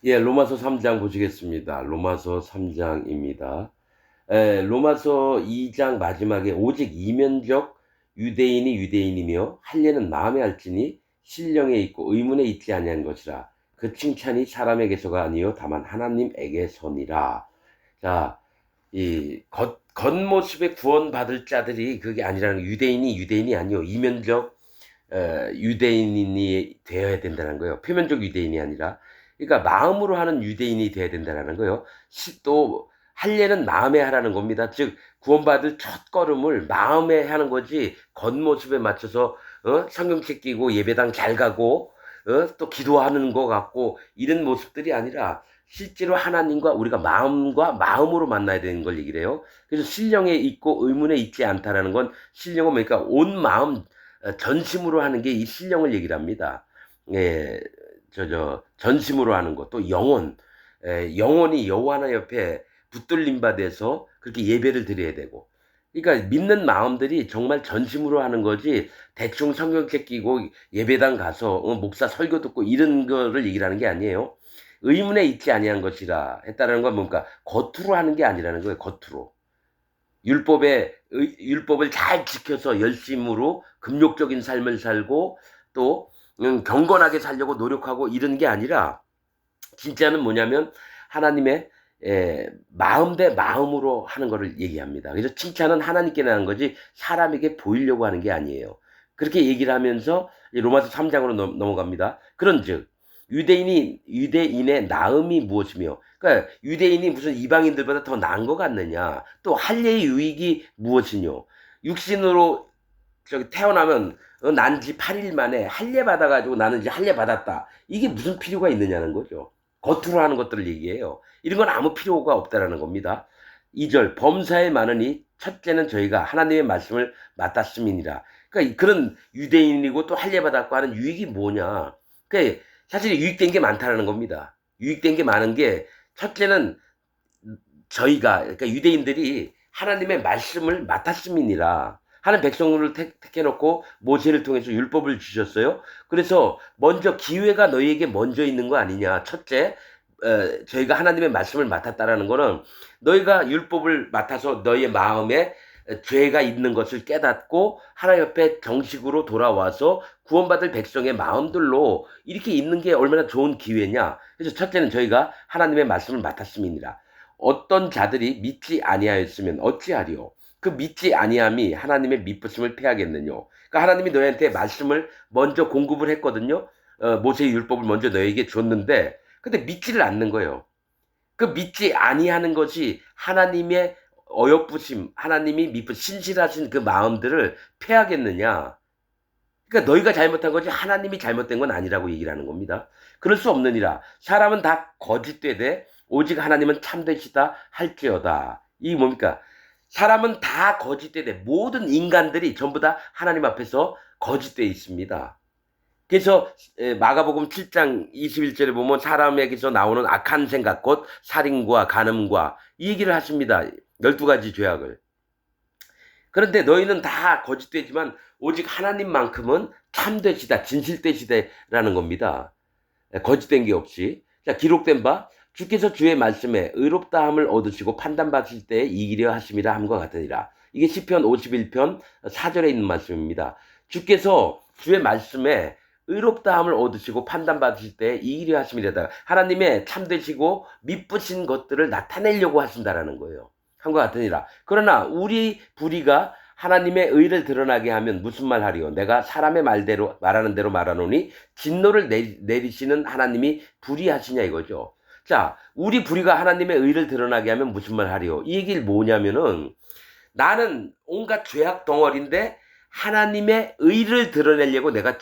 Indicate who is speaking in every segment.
Speaker 1: 예, 로마서 3장 보시겠습니다. 로마서 3장입니다. 로마서 2장 마지막에 오직 이면적 유대인이 유대인이며 할례는 마음에 할지니 신령에 있고 의문에 있지 아니한 것이라. 그 칭찬이 사람에게서가 아니요 다만 하나님에게서니라. 자, 이 겉모습에 구원받을 자들이 그게 아니라는, 유대인이 유대인이 아니요 이면적 유대인이 되어야 된다는 거예요. 표면적 유대인이 아니라. 그러니까 마음으로 하는 유대인이 되어야 된다는 거예요. 또 할례는 마음에 하라는 겁니다. 즉 구원받을 첫 걸음을 마음에 하는 거지, 겉모습에 맞춰서 성경책 끼고 예배당 잘 가고 또 기도하는 것 같고 이런 모습들이 아니라 실제로 하나님과 우리가 마음과 마음으로 만나야 되는 걸 얘기를 해요. 그래서 신령에 있고 의문에 있지 않다라는 건, 신령은 뭐니까 온 마음 전심으로 하는 게 이 신령을 얘기를 합니다. 예, 전심으로 하는 것, 또 영혼, 영혼이 여호와 하나 옆에 붙들림 받아서 그렇게 예배를 드려야 되고, 그러니까 믿는 마음들이 정말 전심으로 하는 거지, 대충 성경책 끼고 예배당 가서 목사 설교 듣고 이런 거를 얘기를 하는 게 아니에요. 의문에 있지 아니한 것이라 했다는 건 뭔가 겉으로 하는 게 아니라는 거예요. 겉으로. 율법을 잘 지켜서 열심으로 금욕적인 삶을 살고 또 경건하게 살려고 노력하고 이런 게 아니라, 진짜는 뭐냐면 하나님의 마음 대 마음으로 하는 것을 얘기합니다. 그래서 칭찬은 하나님께 나는 거지 사람에게 보이려고 하는 게 아니에요. 그렇게 얘기를 하면서 로마서 3장으로 넘어갑니다. 그런즉 유대인의 나음이 무엇이며, 그러니까 유대인이 무슨 이방인들보다 더 나은 것 같느냐, 또 할례의 유익이 무엇이뇨. 육신으로 저기 태어나면 난 지 8일 만에 할례 받아가지고 나는 이제 할례 받았다, 이게 무슨 필요가 있느냐는 거죠. 겉으로 하는 것들을 얘기해요. 이런 건 아무 필요가 없다라는 겁니다. 2절 범사에 많으니 첫째는 저희가 하나님의 말씀을 맡았음이니라. 그러니까 그런 유대인이고 또 할례 받았고 하는 유익이 뭐냐. 그러니까 사실 유익된 게 많다라는 겁니다. 유익된 게 많은 게, 첫째는 저희가, 그러니까 유대인들이 하나님의 말씀을 맡았음이니라. 하는 백성을 택해놓고 모세를 통해서 율법을 주셨어요. 그래서 먼저 기회가 너희에게 먼저 있는 거 아니냐. 첫째, 저희가 하나님의 말씀을 맡았다라는 거는, 너희가 율법을 맡아서 너희의 마음에 죄가 있는 것을 깨닫고 하나님 옆에 정식으로 돌아와서 구원받을 백성의 마음들로 이렇게 있는 게 얼마나 좋은 기회냐. 그래서 첫째는 저희가 하나님의 말씀을 맡았음이니라. 어떤 자들이 믿지 아니하였으면 어찌하리요? 그 믿지 아니함이 하나님의 믿으심을 패하겠느뇨. 그러니까 하나님이 너희한테 말씀을 먼저 공급을 했거든요. 모세의 율법을 먼저 너희에게 줬는데, 근데 믿지를 않는 거예요. 그 믿지 아니하는 것이 하나님의 어여쁘심, 하나님이 믿고 신실하신 그 마음들을 패하겠느냐. 그러니까 너희가 잘못한 거지 하나님이 잘못된 건 아니라고 얘기를 하는 겁니다. 그럴 수 없느니라. 사람은 다 거짓되되 오직 하나님은 참되시다 할지어다. 이게 뭡니까? 사람은 다 거짓되되, 모든 인간들이 전부 다 하나님 앞에서 거짓되어 있습니다. 그래서 마가복음 7장 21절에 보면 사람에게서 나오는 악한 생각, 곧 살인과 간음과 이 얘기를 하십니다. 12가지 죄악을. 그런데 너희는 다 거짓되지만 오직 하나님만큼은 참되시다, 진실되시다라는 겁니다. 거짓된 게 없이. 자, 기록된 바 주께서 주의 말씀에 의롭다함을 얻으시고 판단받으실 때에 이기려 하심이라 함과 같으니라. 이게 시편 51편 4절에 있는 말씀입니다. 주께서 주의 말씀에 의롭다함을 얻으시고 판단받으실 때에 이기려 하심이라다. 하나님의 참되시고 미쁘신 것들을 나타내려고 하신다라는 거예요. 함과 같으니라. 그러나 우리 불의가 하나님의 의를 드러나게 하면 무슨 말 하리요? 내가 사람의 말대로 말하는 대로 말하노니 진노를 내리시는 하나님이 불의하시냐 이거죠. 자, 우리 불의가 하나님의 의를 드러나게 하면 무슨 말 하리요? 이 얘기를 뭐냐면은, 나는 온갖 죄악 덩어리인데 하나님의 의를 드러내려고 내가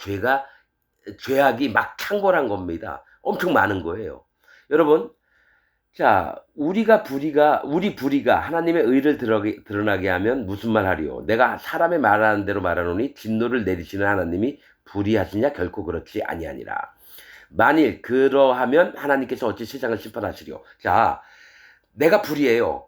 Speaker 1: 죄악이 막 창궐한 겁니다. 엄청 많은 거예요. 여러분, 자, 우리 불의가 하나님의 의를 드러나게 하면 무슨 말 하리요? 내가 사람의 말하는 대로 말하노니 진노를 내리시는 하나님이 불의하시냐? 결코 그렇지 아니하니라. 만일 그러하면 하나님께서 어찌 세상을 심판하시리요? 자, 내가 불의해요.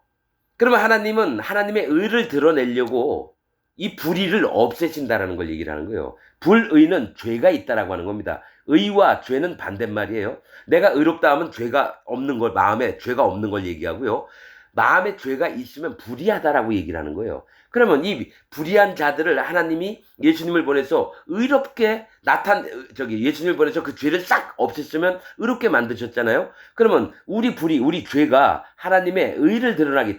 Speaker 1: 그러면 하나님은 하나님의 의를 드러내려고 이 불의를 없애신다라는 걸 얘기를 하는 거예요. 불의는 죄가 있다라고 하는 겁니다. 의와 죄는 반대말이에요. 내가 의롭다 하면 죄가 없는 걸, 마음에 죄가 없는 걸 얘기하고요. 마음에 죄가 있으면 불의하다라고 얘기를 하는 거예요. 그러면 이 불의한 자들을 하나님이 예수님을 보내서 의롭게 예수님을 보내서 그 죄를 싹 없앴으면 의롭게 만드셨잖아요. 그러면 우리 죄가 하나님의 의를 드러나게,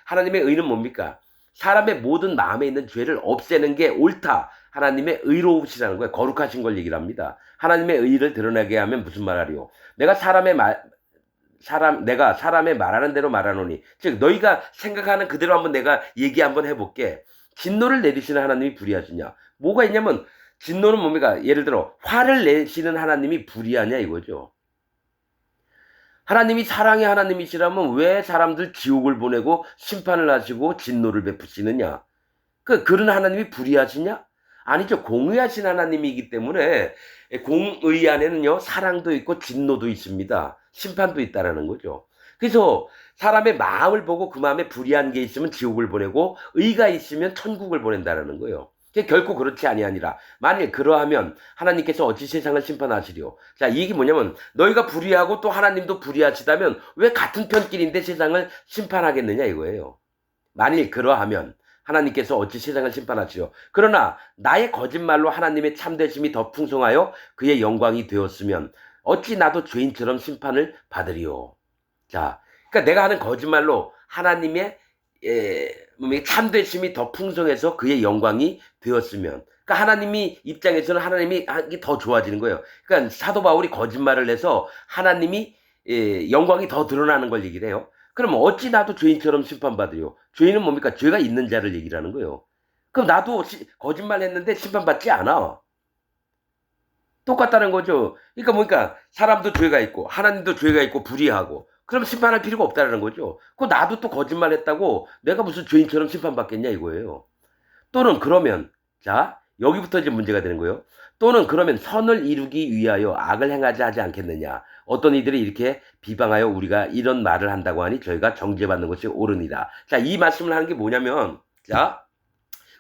Speaker 1: 하나님의 의는 뭡니까? 사람의 모든 마음에 있는 죄를 없애는 게 옳다. 하나님의 의로우시라는 거예요. 거룩하신 걸 얘기를 합니다. 하나님의 의를 드러나게 하면 무슨 말하리요? 내가 사람의 말하는 대로 말하노니. 즉, 너희가 생각하는 그대로 한번 내가 얘기 한번 해볼게. 진노를 내리시는 하나님이 불의하시냐? 뭐가 있냐면, 진노는 뭡니까? 예를 들어, 화를 내시는 하나님이 불의하냐 이거죠. 하나님이 사랑의 하나님이시라면 왜 사람들 지옥을 보내고 심판을 하시고 진노를 베푸시느냐? 그런 하나님이 불의하시냐? 아니죠. 공의하신 하나님이기 때문에 공의 안에는요, 사랑도 있고 진노도 있습니다. 심판도 있다라는 거죠. 그래서 사람의 마음을 보고 그 마음에 불의한 게 있으면 지옥을 보내고 의가 있으면 천국을 보낸다라는 거예요. 결코 그렇지 아니하니라. 만일 그러하면 하나님께서 어찌 세상을 심판하시리요. 자, 이게 뭐냐면 너희가 불의하고 또 하나님도 불의하시다면 왜 같은 편끼리인데 세상을 심판하겠느냐 이거예요. 만일 그러하면 하나님께서 어찌 세상을 심판하시려. 그러나 나의 거짓말로 하나님의 참되심이 더 풍성하여 그의 영광이 되었으면 어찌 나도 죄인처럼 심판을 받으리요. 자, 그러니까 내가 하는 거짓말로 하나님의 참되심이 더 풍성해서 그의 영광이 되었으면, 그러니까 하나님이 입장에서는 하나님이 하기 더 좋아지는 거예요. 그러니까 사도 바울이 거짓말을 해서 하나님이 영광이 더 드러나는 걸 얘기를 해요. 그럼 어찌 나도 죄인처럼 심판받으요? 죄인은 뭡니까? 죄가 있는 자를 얘기를 하는 거예요. 그럼 나도 거짓말 했는데 심판받지 않아. 똑같다는 거죠. 그러니까 뭡니까? 사람도 죄가 있고 하나님도 죄가 있고 불의하고, 그럼 심판할 필요가 없다는 거죠. 그 나도 또 거짓말 했다고 내가 무슨 죄인처럼 심판받겠냐 이거예요. 또는 그러면, 자, 여기부터 이제 문제가 되는 거예요. 또는 그러면 선을 이루기 위하여 악을 행하지 하지 않겠느냐. 어떤 이들이 이렇게 비방하여 우리가 이런 말을 한다고 하니 저희가 정죄받는 것이 옳으니라. 자, 이 말씀을 하는 게 뭐냐면, 자,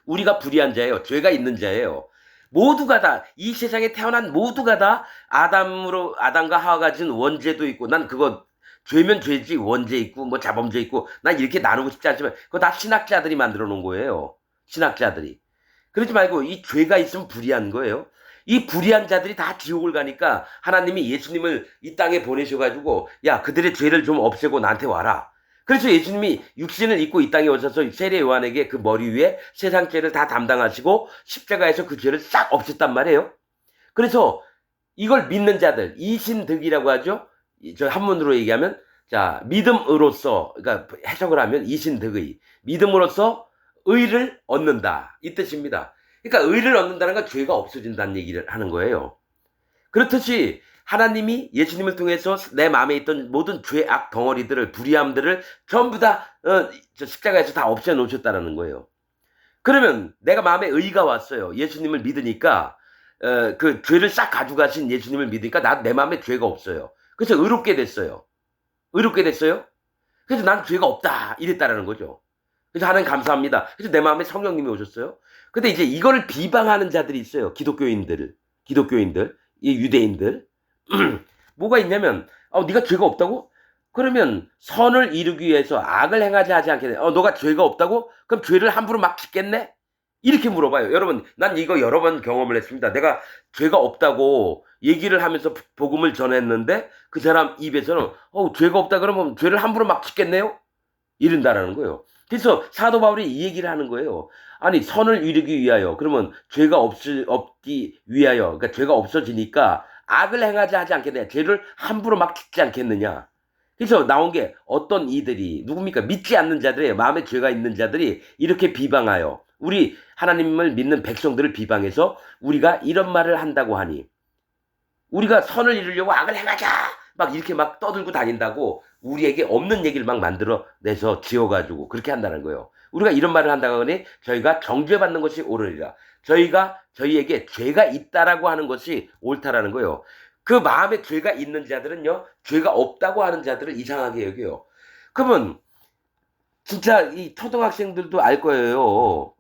Speaker 1: 우리가 불의한 자예요. 죄가 있는 자예요. 모두가 다, 이 세상에 태어난 모두가 다 아담과 하와가 가진 원죄도 있고, 난 그거 죄면 죄지, 원죄 있고 뭐 자범죄 있고, 난 이렇게 나누고 싶지 않지만 그거 다 신학자들이 만들어 놓은 거예요. 신학자들이. 그러지 말고 이 죄가 있으면 불의한 거예요. 이 불의한 자들이 다 지옥을 가니까 하나님이 예수님을 이 땅에 보내셔가지고, 야, 그들의 죄를 좀 없애고 나한테 와라. 그래서 예수님이 육신을 입고 이 땅에 오셔서 세례 요한에게 그 머리 위에 세상 죄를 다 담당하시고 십자가에서 그 죄를 싹 없앴단 말이에요. 그래서 이걸 믿는 자들, 이신득이라고 하죠. 저 한문으로 얘기하면, 자, 믿음으로써, 그러니까 해석을 하면 이신득의, 믿음으로써 의를 얻는다, 이 뜻입니다. 그러니까 의를 얻는다는 건 죄가 없어진다는 얘기를 하는 거예요. 그렇듯이 하나님이 예수님을 통해서 내 마음에 있던 모든 죄악 덩어리들을, 불의함들을 전부 다 십자가에서 다 없애놓으셨다는 거예요. 그러면 내가 마음에 의가 왔어요. 예수님을 믿으니까, 그 죄를 싹 가져가신 예수님을 믿으니까 내 마음에 죄가 없어요. 그래서 의롭게 됐어요. 의롭게 됐어요. 그래서 난 죄가 없다, 이랬다라는 거죠. 그래서 하나님 감사합니다. 그래서 내 마음에 성령님이 오셨어요. 근데 이제 이거를 비방하는 자들이 있어요. 기독교인들, 이 유대인들. 뭐가 있냐면, 네가 죄가 없다고? 그러면 선을 이루기 위해서 악을 행하지 하지 않겠네. 너가 죄가 없다고? 그럼 죄를 함부로 막 짓겠네? 이렇게 물어봐요. 여러분, 난 이거 여러 번 경험을 했습니다. 내가 죄가 없다고 얘기를 하면서 복음을 전했는데 그 사람 입에서는 죄가 없다 그러면 죄를 함부로 막 짓겠네요? 이른다라는 거예요. 그래서 사도 바울이 이 얘기를 하는 거예요. 아니, 선을 이루기 위하여, 그러면 죄가 없기 위하여, 그러니까 죄가 없어지니까 악을 행하지 하지 않겠느냐. 죄를 함부로 막 짓지 않겠느냐. 그래서 나온 게 어떤 이들이, 누굽니까? 믿지 않는 자들의 마음에 죄가 있는 자들이 이렇게 비방하여, 우리 하나님을 믿는 백성들을 비방해서 우리가 이런 말을 한다고 하니, 우리가 선을 이루려고 악을 행하자! 막 이렇게 막 떠들고 다닌다고 우리에게 없는 얘기를 막 만들어내서 지어가지고 그렇게 한다는 거예요. 우리가 이런 말을 한다고 하니 저희가 정죄받는 것이 옳으리라. 저희에게 죄가 있다라고 하는 것이 옳다라는 거예요. 그 마음에 죄가 있는 자들은요, 죄가 없다고 하는 자들을 이상하게 여겨요. 그러면 진짜 이 초등학생들도 알 거예요.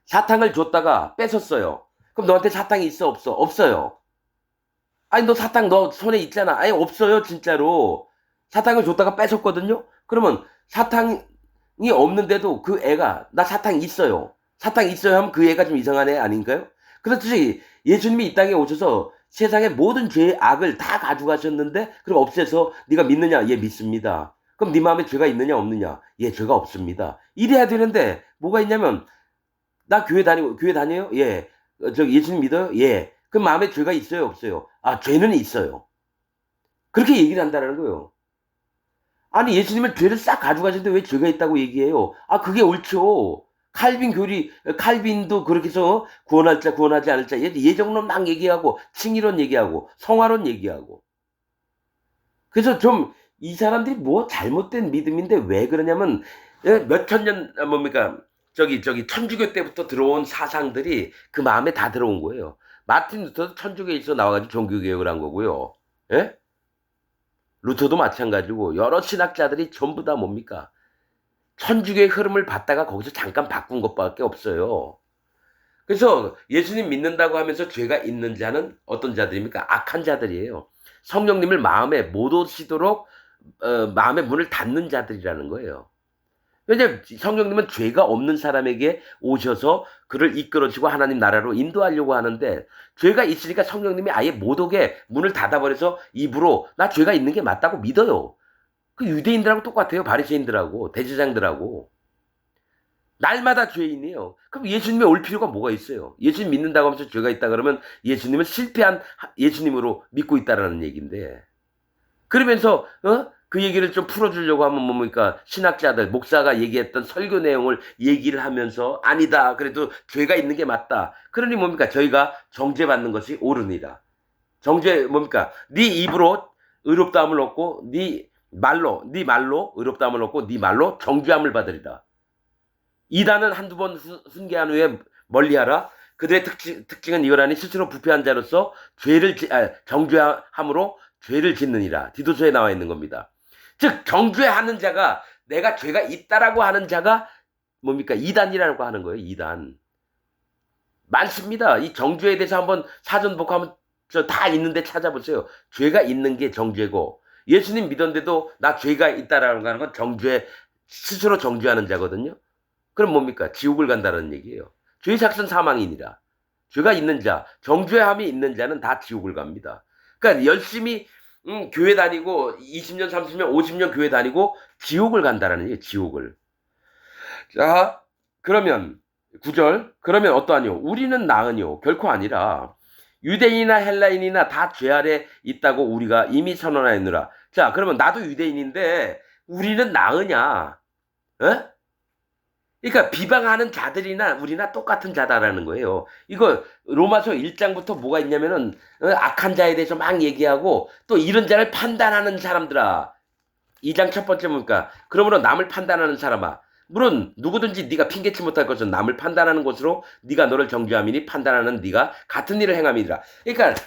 Speaker 1: 사탕을 줬다가 뺏었어요. 그럼 너한테 사탕이 있어, 없어? 없어요. 아니, 너 사탕 너 손에 있잖아. 아니, 없어요, 진짜로. 사탕을 줬다가 뺏었거든요? 그러면 사탕이 없는데도 그 애가, 나 사탕 있어요. 사탕 있어요 하면 그 애가 좀 이상한 애 아닌가요? 그렇듯이 예수님이 이 땅에 오셔서 세상의 모든 죄의 악을 다 가져가셨는데, 그럼 없애서 네가 믿느냐? 예, 믿습니다. 그럼 네 마음에 죄가 있느냐, 없느냐? 예, 죄가 없습니다. 이래야 되는데, 뭐가 있냐면, 나 교회 다녀요? 예. 예수님 믿어요? 예. 그럼 마음에 죄가 있어요, 없어요? 아, 죄는 있어요. 그렇게 얘기를 한다는 거예요. 아니, 예수님은 죄를 싹 가져가셨는데 왜 죄가 있다고 얘기해요? 아, 그게 옳죠. 칼빈도 그렇게 해서 구원할 자, 구원하지 않을 자, 예정론 막 얘기하고, 칭의론 얘기하고, 성화론 얘기하고. 그래서 좀, 이 사람들이 뭐 잘못된 믿음인데 왜 그러냐면, 몇천 년, 뭡니까, 천주교 때부터 들어온 사상들이 그 마음에 다 들어온 거예요. 마틴 루터도 천주교에서 나와가지고 종교개혁을 한 거고요. 예? 루터도 마찬가지고, 여러 신학자들이 전부 다 뭡니까? 천주교의 흐름을 받다가 거기서 잠깐 바꾼 것밖에 없어요. 그래서 예수님 믿는다고 하면서 죄가 있는 자는 어떤 자들입니까? 악한 자들이에요. 성령님을 마음에 못 오시도록 마음의 문을 닫는 자들이라는 거예요. 왜냐하면 성령님은 죄가 없는 사람에게 오셔서 그를 이끌어주고 하나님 나라로 인도하려고 하는데, 죄가 있으니까 성령님이 아예 못 오게 문을 닫아버려서 입으로 나 죄가 있는 게 맞다고 믿어요. 그 유대인들하고 똑같아요. 바리새인들하고 대제사장들하고. 날마다 죄인이에요. 그럼 예수님이 올 필요가 뭐가 있어요? 예수님 믿는다고 하면서 죄가 있다 그러면 예수님은 실패한 예수님으로 믿고 있다라는 얘기인데, 그러면서 그 얘기를 좀 풀어주려고 하면 뭡니까? 신학자들, 목사가 얘기했던 설교 내용을 얘기를 하면서 아니다. 그래도 죄가 있는 게 맞다. 그러니 뭡니까? 저희가 정죄받는 것이 옳으니라. 정죄 뭡니까? 네 입으로 의롭다함을 얻고 네 말로 의롭다함을 얻고 네 말로 정죄함을 받으리라. 이단은 한두 번 훈계한 후에 멀리하라. 그들의 특징은 이거라니 스스로 부패한 자로서 정죄함으로 죄를 짓느니라. 디도서에 나와 있는 겁니다. 즉 정죄하는 자가, 내가 죄가 있다라고 하는 자가 뭡니까? 이단이라고 하는 거예요. 이단. 많습니다. 이 정죄에 대해서 한번 사전 복하면 다 있는데 찾아보세요. 죄가 있는 게 정죄고, 예수님 믿었는데도 나 죄가 있다라고 하는 건 스스로 정죄하는 자거든요. 그럼 뭡니까? 지옥을 간다는 얘기예요. 죄의 삭은 사망이니라. 죄가 있는 자, 정죄함이 있는 자는 다 지옥을 갑니다. 그러니까 열심히 교회 다니고 20년, 30년, 50년 교회 다니고 지옥을 간다라는 얘기예요. 지옥을. 자, 그러면 9절. 그러면 어떠하뇨? 우리는 나으뇨? 결코 아니라 유대인이나 헬라인이나 다 죄 아래 있다고 우리가 이미 선언하였느라. 자, 그러면 나도 유대인인데 우리는 나으냐? 어? 그러니까 비방하는 자들이나 우리나 똑같은 자다라는 거예요. 이거 로마서 1장부터 뭐가 있냐면은 악한 자에 대해서 막 얘기하고, 또 이런 자를 판단하는 사람들아. 2장 첫 번째 뭡니까? 그러므로 남을 판단하는 사람아. 물론 누구든지 네가 핑계치 못할 것은 남을 판단하는 것으로 네가 너를 정죄함이니 판단하는 네가 같은 일을 행함이니라. 그러니까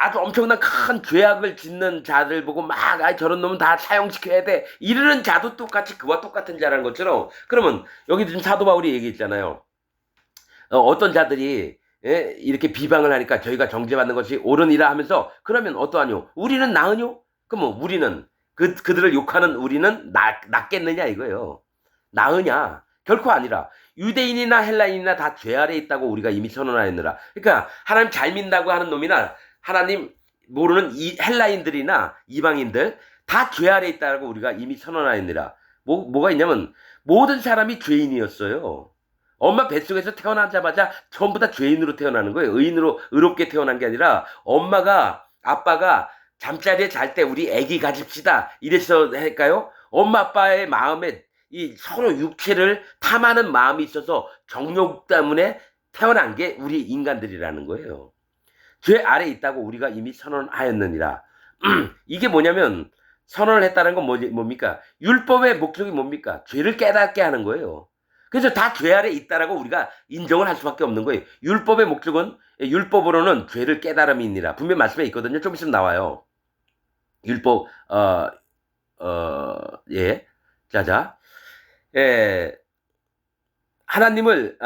Speaker 1: 아주 엄청난 큰 죄악을 짓는 자들 보고 막 저런 놈은 다 사형시켜야 돼 이러는 자도 똑같이 그와 똑같은 자라는 것처럼, 그러면 여기 지금 사도 바울이 얘기했잖아요. 어떤 자들이 이렇게 비방을 하니까 저희가 정죄받는 것이 옳으니라 하면서, 그러면 어떠하뇨? 우리는 나으뇨? 그럼 우리는 그들을 욕하는 우리는 낫겠느냐 이거예요. 나으냐? 결코 아니라 유대인이나 헬라인이나 다 죄 아래 있다고 우리가 이미 선언하였느라. 그러니까 하나님 잘 믿는다고 하는 놈이나 하나님 모르는 이 헬라인들이나 이방인들 다 죄 아래 있다고 우리가 이미 선언하였느라. 뭐가 있냐면 모든 사람이 죄인이었어요. 엄마 뱃속에서 태어나자마자 전부 다 죄인으로 태어나는 거예요. 의롭게 태어난 게 아니라 아빠가 잠자리에 잘 때 우리 애기 가집시다 이랬어 할까요? 엄마 아빠의 마음에 이 서로 육체를 탐하는 마음이 있어서 정욕 때문에 태어난 게 우리 인간들이라는 거예요. 죄 아래 있다고 우리가 이미 선언하였느니라. 이게 뭐냐면 선언을 했다는 건 뭡니까? 율법의 목적이 뭡니까? 죄를 깨닫게 하는 거예요. 그래서 다 죄 아래 있다라고 우리가 인정을 할 수밖에 없는 거예요. 율법의 목적은, 율법으로는 죄를 깨달음이니라. 분명 말씀에 있거든요. 좀 있으면 나와요. 율법, 예. 자. 하나님을,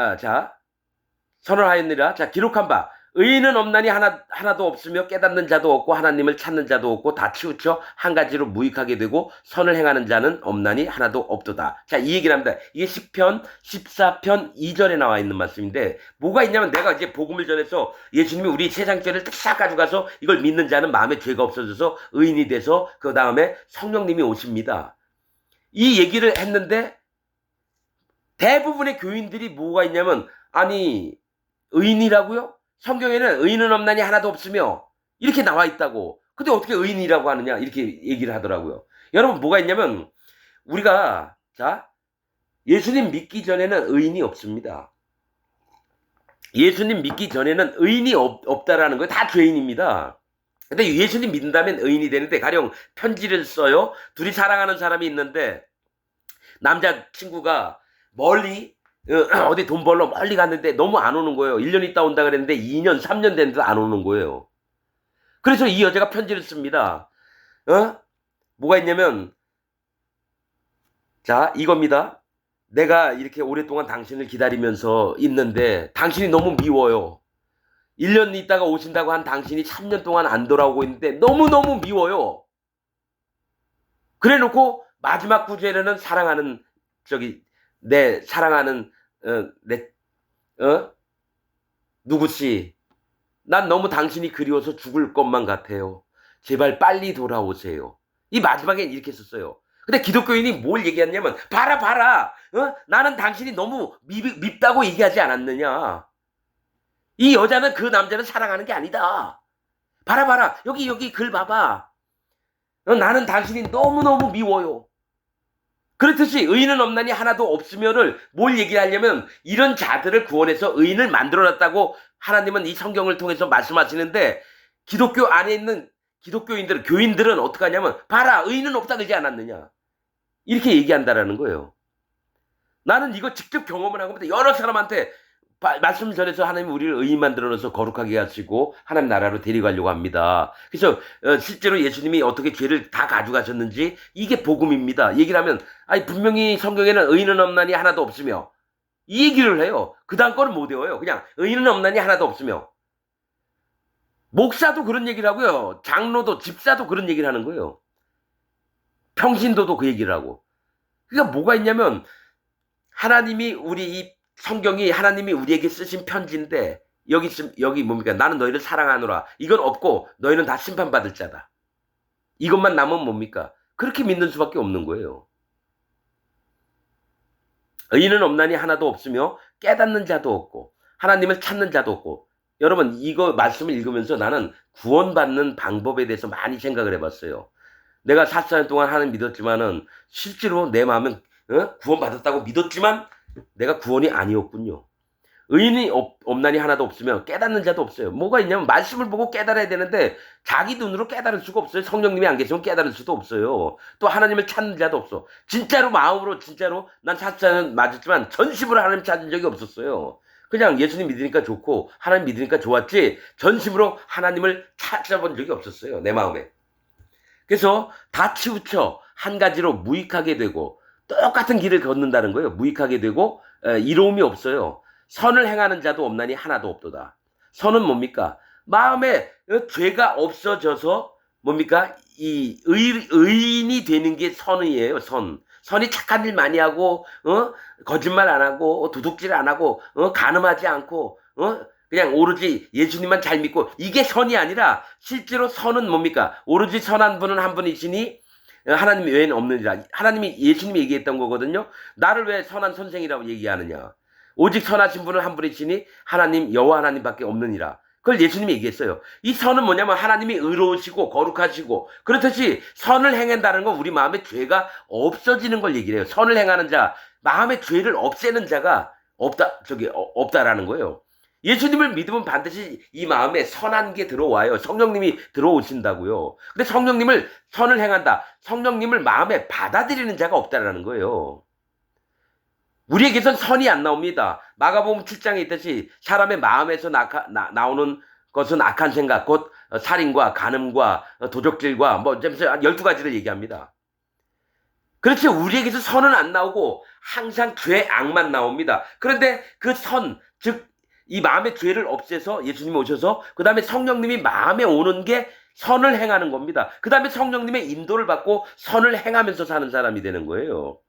Speaker 1: 선언하였느라. 자, 기록한 바. 의인은 없나니 하나도 없으며 깨닫는 자도 없고 하나님을 찾는 자도 없고 다 치우쳐 한 가지로 무익하게 되고 선을 행하는 자는 없나니 하나도 없도다. 자, 이 얘기를 합니다. 이게 시편 14편 2절에 나와 있는 말씀인데 뭐가 있냐면 내가 이제 복음을 전해서 예수님이 우리 세상 죄를 싹 가져가서 이걸 믿는 자는 마음에 죄가 없어져서 의인이 돼서 그 다음에 성령님이 오십니다. 이 얘기를 했는데 대부분의 교인들이 뭐가 있냐면 아니 의인이라고요? 성경에는 의인은 없나니 하나도 없으며 이렇게 나와 있다고. 근데 어떻게 의인이라고 하느냐 이렇게 얘기를 하더라고요. 여러분 뭐가 있냐면 우리가 자 예수님 믿기 전에는 의인이 없습니다. 예수님 믿기 전에는 의인이 없다라는 거예요. 다 죄인입니다. 근데 예수님 믿는다면 의인이 되는데 가령 편지를 써요. 둘이 사랑하는 사람이 있는데 남자친구가 멀리 어디 돈 벌러 멀리 갔는데 너무 안 오는 거예요. 1년 있다 온다 그랬는데 2년, 3년 됐는데 안 오는 거예요. 그래서 이 여자가 편지를 씁니다. 뭐가 있냐면 자 이겁니다. 내가 이렇게 오랫동안 당신을 기다리면서 있는데 당신이 너무 미워요. 1년 있다가 오신다고 한 당신이 3년 동안 안 돌아오고 있는데 너무너무 미워요. 그래 놓고 마지막 구절에는 사랑하는 내 사랑하는 누구씨 난 너무 당신이 그리워서 죽을 것만 같아요. 제발 빨리 돌아오세요. 이 마지막엔 이렇게 썼어요. 근데 기독교인이 뭘 얘기했냐면 봐라 나는 당신이 너무 밉다고 얘기하지 않았느냐. 이 여자는 그 남자를 사랑하는 게 아니다. 봐라 여기 글 봐봐. 나는 당신이 너무너무 미워요. 그렇듯이 의인은 없나니 하나도 없으며를 뭘 얘기를 하려면 이런 자들을 구원해서 의인을 만들어놨다고 하나님은 이 성경을 통해서 말씀하시는데 기독교 안에 있는 기독교인들은 교인들은 어떻게 하냐면 봐라 의인은 없다 그러지 않았느냐 이렇게 얘기한다라는 거예요. 나는 이거 직접 경험을 하고 여러 사람한테 말씀 전해서 하나님 우리를 의인 만들어서 거룩하게 하시고 하나님 나라로 데려가려고 합니다. 그래서 실제로 예수님이 어떻게 죄를 다 가져가셨는지 이게 복음입니다. 얘기를 하면 아니 분명히 성경에는 의인은 없나니 하나도 없으며 이 얘기를 해요. 그 다음 거는 못 외워요. 그냥 의인은 없나니 하나도 없으며 목사도 그런 얘기를 하고요. 장로도 집사도 그런 얘기를 하는 거예요. 평신도도 그 얘기를 하고. 그러니까 뭐가 있냐면 하나님이 이 성경이 하나님이 우리에게 쓰신 편지인데 여기 뭡니까? 나는 너희를 사랑하노라. 이건 없고 너희는 다 심판받을 자다. 이것만 남으면 뭡니까? 그렇게 믿는 수밖에 없는 거예요. 의인은 없나니 하나도 없으며 깨닫는 자도 없고 하나님을 찾는 자도 없고. 여러분 이거 말씀을 읽으면서 나는 구원받는 방법에 대해서 많이 생각을 해봤어요. 내가 4년 동안 하나님 믿었지만은 실제로 내 마음은 구원받았다고 믿었지만 내가 구원이 아니었군요. 의인이 없나니 하나도 없으면 깨닫는 자도 없어요. 뭐가 있냐면 말씀을 보고 깨달아야 되는데 자기 눈으로 깨달을 수가 없어요. 성령님이 안 계시면 깨달을 수도 없어요. 또 하나님을 찾는 자도 없어. 진짜로 마음으로 진짜로 난 4년 맞았지만 전심으로 하나님 찾은 적이 없었어요. 그냥 예수님 믿으니까 좋고 하나님 믿으니까 좋았지 전심으로 하나님을 찾아본 적이 없었어요. 내 마음에. 그래서 다 치우쳐 한 가지로 무익하게 되고 똑같은 길을 걷는다는 거예요. 무익하게 되고 이로움이 없어요. 선을 행하는 자도 없나니 하나도 없도다. 선은 뭡니까? 마음에 죄가 없어져서 뭡니까? 이 의인이 되는 게 선이에요. 선이 착한 일 많이 하고 거짓말 안 하고 도둑질 안 하고 간음하지 않고 그냥 오로지 예수님만 잘 믿고 이게 선이 아니라 실제로 선은 뭡니까? 오로지 선한 분은 한 분이시니 하나님 외에는 없느니라. 하나님이 예수님이 얘기했던 거거든요. 나를 왜 선한 선생이라고 얘기하느냐. 오직 선하신 분은 한 분이시니 하나님 여호와 하나님밖에 없느니라. 그걸 예수님이 얘기했어요. 이 선은 뭐냐면 하나님이 의로우시고 거룩하시고 그렇듯이 선을 행한다는 건 우리 마음에 죄가 없어지는 걸 얘기를 해요. 선을 행하는 자, 마음의 죄를 없애는 자가 없다라는 거예요. 예수님을 믿으면 반드시 이 마음에 선한 게 들어와요. 성령님이 들어오신다고요. 근데 성령님을 선을 행한다. 성령님을 마음에 받아들이는 자가 없다라는 거예요. 우리에게선 선이 안 나옵니다. 마가복음 7장에 있듯이 사람의 마음에서 나오는 것은 악한 생각, 곧 살인과 간음과 도적질과 12가지를 얘기합니다. 그렇지 우리에게서 선은 안 나오고 항상 죄, 악만 나옵니다. 그런데 그 선, 즉 이 마음의 죄를 없애서 예수님이 오셔서 그 다음에 성령님이 마음에 오는 게 선을 행하는 겁니다. 그 다음에 성령님의 인도를 받고 선을 행하면서 사는 사람이 되는 거예요.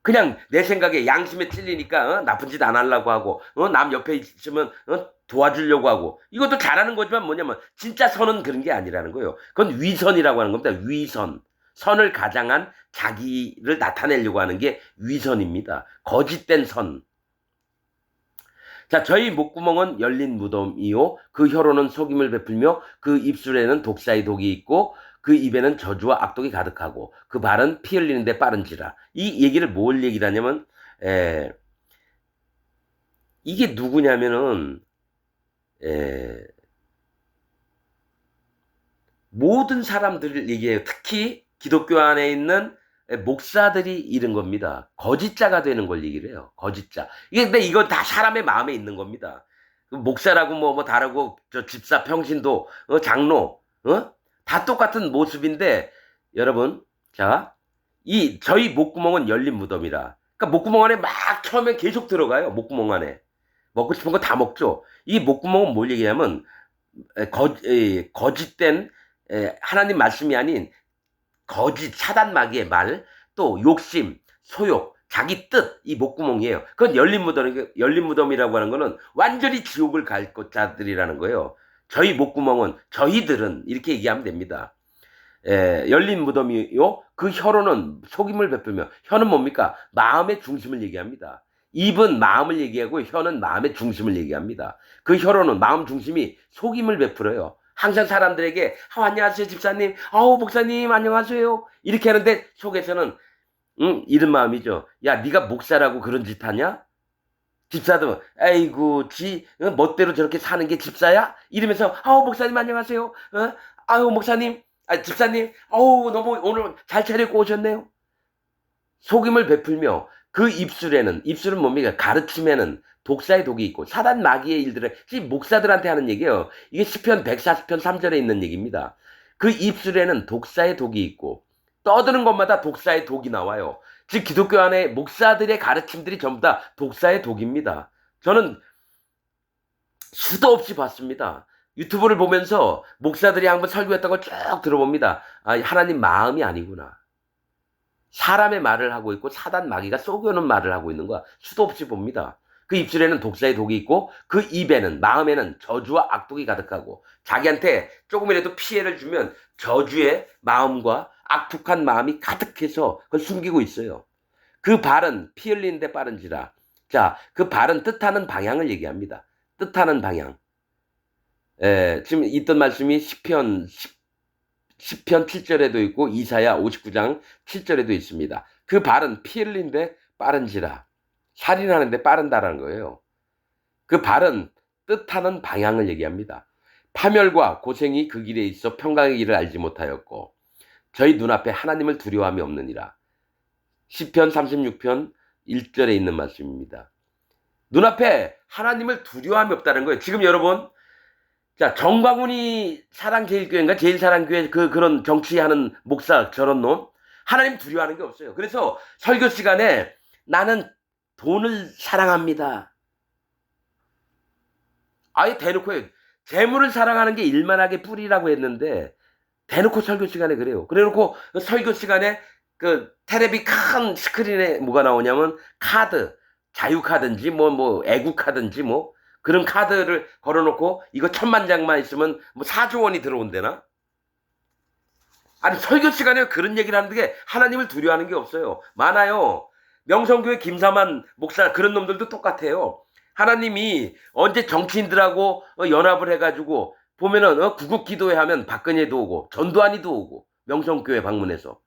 Speaker 1: 그냥 내 생각에 양심에 찔리니까 나쁜 짓 안 하려고 하고 남 옆에 있으면 도와주려고 하고 이것도 잘하는 거지만 뭐냐면 진짜 선은 그런 게 아니라는 거예요. 그건 위선이라고 하는 겁니다. 위선. 선을 가장한 자기를 나타내려고 하는 게 위선입니다. 거짓된 선. 자, 저희 목구멍은 열린 무덤이요. 그 혀로는 속임을 베풀며 그 입술에는 독사의 독이 있고 그 입에는 저주와 악독이 가득하고 그 발은 피 흘리는데 빠른지라. 이 얘기를 뭘 얘기를 하냐면 이게 누구냐면은 모든 사람들을 얘기해요. 특히 기독교 안에 있는 목사들이 이런 겁니다. 거짓자가 되는 걸 얘기를 해요. 거짓자. 이게 근데 이건 다 사람의 마음에 있는 겁니다. 목사라고 뭐 다르고 저 집사 평신도 장로 다 똑같은 모습인데 여러분 자 이 저희 목구멍은 열린 무덤이라. 그러니까 목구멍 안에 막 처음에 계속 들어가요. 목구멍 안에 먹고 싶은 거 다 먹죠. 이 목구멍은 뭘 얘기하면 거짓된 하나님 말씀이 아닌 거짓 사단 마귀의 말, 또 욕심, 소욕, 자기 뜻, 이 목구멍이에요. 그건 열린 무덤이라고 하는 거는 완전히 지옥을 갈 자들이라는 거예요. 저희 목구멍은, 저희들은 이렇게 얘기하면 됩니다. 열린 무덤이요. 그 혀로는 속임을 베풀며, 혀는 뭡니까? 마음의 중심을 얘기합니다. 입은 마음을 얘기하고 혀는 마음의 중심을 얘기합니다. 그 혀로는 마음 중심이 속임을 베풀어요. 항상 사람들에게 안녕하세요 집사님, 목사님 안녕하세요 이렇게 하는데 속에서는 이런 마음이죠. 야 네가 목사라고 그런 짓 하냐? 집사도 아이고 지 멋대로 저렇게 사는 게 집사야? 이러면서 목사님 안녕하세요. 목사님 집사님 너무 오늘 잘 차려입고 오셨네요. 속임을 베풀며 그 입술은 뭡니까? 가르침에는 독사의 독이 있고 사단 마귀의 일들을 목사들한테 하는 얘기예요. 이게 시편 140편 3절에 있는 얘기입니다. 그 입술에는 독사의 독이 있고 떠드는 것마다 독사의 독이 나와요. 즉 기독교 안에 목사들의 가르침들이 전부 다 독사의 독입니다. 저는 수도 없이 봤습니다. 유튜브를 보면서 목사들이 한번 설교했던 걸 쭉 들어봅니다. 하나님 마음이 아니구나. 사람의 말을 하고 있고 사단 마귀가 속여놓은 말을 하고 있는 거야. 수도 없이 봅니다. 그 입술에는 독사의 독이 있고 그 입에는 마음에는 저주와 악독이 가득하고 자기한테 조금이라도 피해를 주면 저주의 마음과 악독한 마음이 가득해서 그걸 숨기고 있어요. 그 발은 피 흘리는데 빠른지라. 자, 그 발은 뜻하는 방향을 얘기합니다. 뜻하는 방향. 지금 있던 말씀이 시편 7절에도 있고 이사야 59장 7절에도 있습니다. 그 발은 피 흘리는데 빠른지라. 살인하는데 빠른다라는 거예요. 그 발은 뜻하는 방향을 얘기합니다. 파멸과 고생이 그 길에 있어 평강의 길을 알지 못하였고 저희 눈앞에 하나님을 두려워함이 없느니라. 시편 36편 1절에 있는 말씀입니다. 눈앞에 하나님을 두려워함이 없다는 거예요. 지금 여러분 자, 정광훈이 사랑제일교회인가 제일사랑교회 그런 정치하는 목사 저런 놈 하나님 두려워하는 게 없어요. 그래서 설교 시간에 나는 돈을 사랑합니다. 아예 대놓고 재물을 사랑하는 게 일만하게 뿌리라고 했는데 대놓고 설교 시간에 그래요. 그래놓고 설교 시간에 그 테레비 큰 스크린에 뭐가 나오냐면 카드, 자유카드인지 애국카드인지 그런 카드를 걸어놓고 이거 1000만 장만 있으면 4조 원이 들어온대나? 아니 설교 시간에 그런 얘기를 하는 게 하나님을 두려워하는 게 없어요. 많아요. 명성교회 김사만 목사 그런 놈들도 똑같아요. 하나님이 언제 정치인들하고 연합을 해가지고 보면은 구국기도회 하면 박근혜도 오고 전두환이도 오고 명성교회 방문해서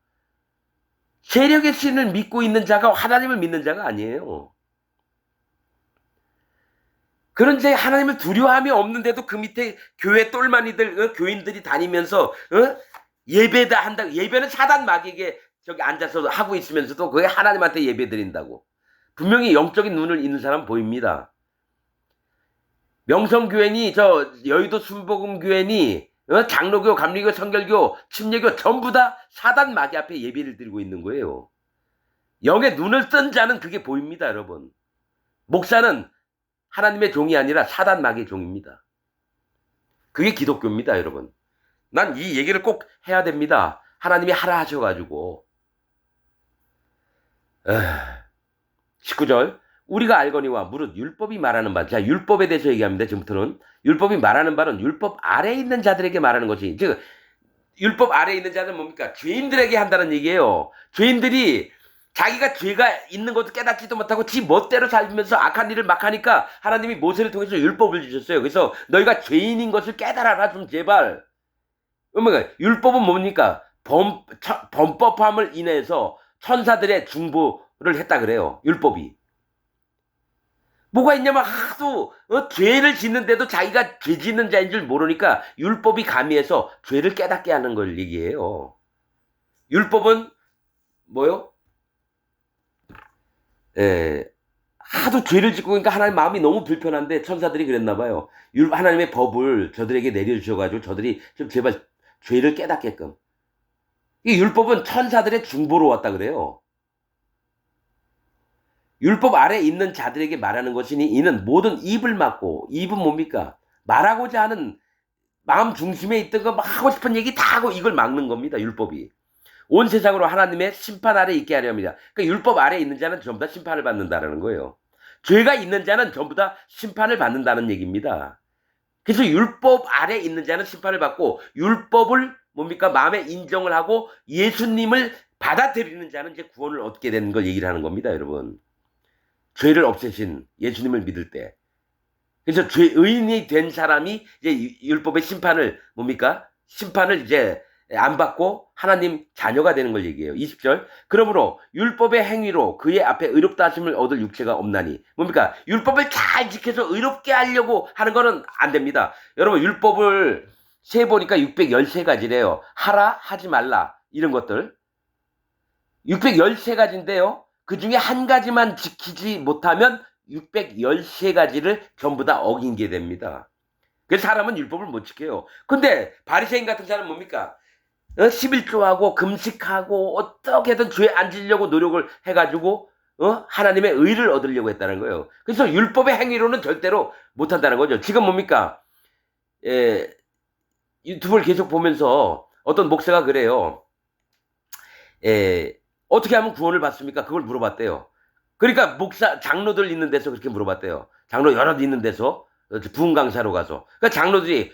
Speaker 1: 세력의 신을 믿고 있는 자가 하나님을 믿는 자가 아니에요. 그런데 하나님을 두려워함이 없는데도 그 밑에 교회 똘마니들 교인들이 다니면서 예배다 한다. 예배는 사단 마귀에게 저기 앉아서 하고 있으면서도 그게 하나님한테 예배 드린다고. 분명히 영적인 눈을 있는 사람 보입니다. 명성교회니 저 여의도 순복음교회니 장로교, 감리교, 성결교, 침례교 전부 다 사단 마귀 앞에 예배를 드리고 있는 거예요. 영의 눈을 뜬 자는 그게 보입니다, 여러분. 목사는 하나님의 종이 아니라 사단 마귀의 종입니다. 그게 기독교입니다, 여러분. 난 이 얘기를 꼭 해야 됩니다. 하나님이 하라 하셔가지고. 19절 우리가 알거니와 무릇 율법이 말하는 바. 자, 율법에 대해서 얘기합니다. 지금부터는 율법이 말하는 바는 율법 아래에 있는 자들에게 말하는 것이, 즉 율법 아래에 있는 자는 뭡니까? 죄인들에게 한다는 얘기예요. 죄인들이 자기가 죄가 있는 것도 깨닫지도 못하고 지 멋대로 살면서 악한 일을 막 하니까 하나님이 모세를 통해서 율법을 주셨어요. 그래서 너희가 죄인인 것을 깨달아라 좀 제발. 율법은 뭡니까? 범법함을 인해서 천사들의 중보를 했다 그래요. 율법이. 뭐가 있냐면 하도 죄를 짓는데도 자기가 죄 짓는 자인 줄 모르니까 율법이 가미해서 죄를 깨닫게 하는 걸 얘기해요. 율법은 뭐요? 하도 죄를 짓고 그러니까 하나님 마음이 너무 불편한데 천사들이 그랬나 봐요. 하나님의 법을 저들에게 내려주셔가지고 저들이 좀 제발 죄를 깨닫게끔. 이 율법은 천사들의 중보로 왔다 그래요. 율법 아래 있는 자들에게 말하는 것이니 이는 모든 입을 막고, 입은 뭡니까? 말하고자 하는 마음 중심에 있던 거 하고 싶은 얘기 다 하고 이걸 막는 겁니다. 율법이. 온 세상으로 하나님의 심판 아래 있게 하려 합니다. 그러니까 율법 아래 있는 자는 전부 다 심판을 받는다는 거예요. 죄가 있는 자는 전부 다 심판을 받는다는 얘기입니다. 그래서 율법 아래 있는 자는 심판을 받고 율법을 뭡니까? 마음에 인정을 하고 예수님을 받아들이는 자는 이제 구원을 얻게 되는 걸 얘기를 하는 겁니다, 여러분. 죄를 없애신 예수님을 믿을 때. 그래서 의인이 된 사람이 이제 율법의 심판을 뭡니까? 심판을 이제 안 받고 하나님 자녀가 되는 걸 얘기해요. 20절. 그러므로 율법의 행위로 그의 앞에 의롭다 하심을 얻을 육체가 없나니. 뭡니까? 율법을 잘 지켜서 의롭게 하려고 하는 거는 안 됩니다. 여러분 율법을 세보니까 613가지래요. 하라, 하지 말라 이런 것들. 613가지인데요. 그 중에 한 가지만 지키지 못하면 613가지를 전부 다 어긴게 됩니다. 그래서 사람은 율법을 못 지켜요. 근데 바리새인 같은 사람은 뭡니까? 11조하고 금식하고 어떻게든 죄 안 지려고 노력을 해가지고 하나님의 의를 얻으려고 했다는 거예요. 그래서 율법의 행위로는 절대로 못한다는 거죠. 지금 뭡니까? 유튜브를 계속 보면서 어떤 목사가 그래요. 어떻게 하면 구원을 받습니까? 그걸 물어봤대요. 그러니까 장로들 있는 데서 그렇게 물어봤대요. 장로 여럿 있는 데서 부흥 강사로 가서. 그러니까 장로들이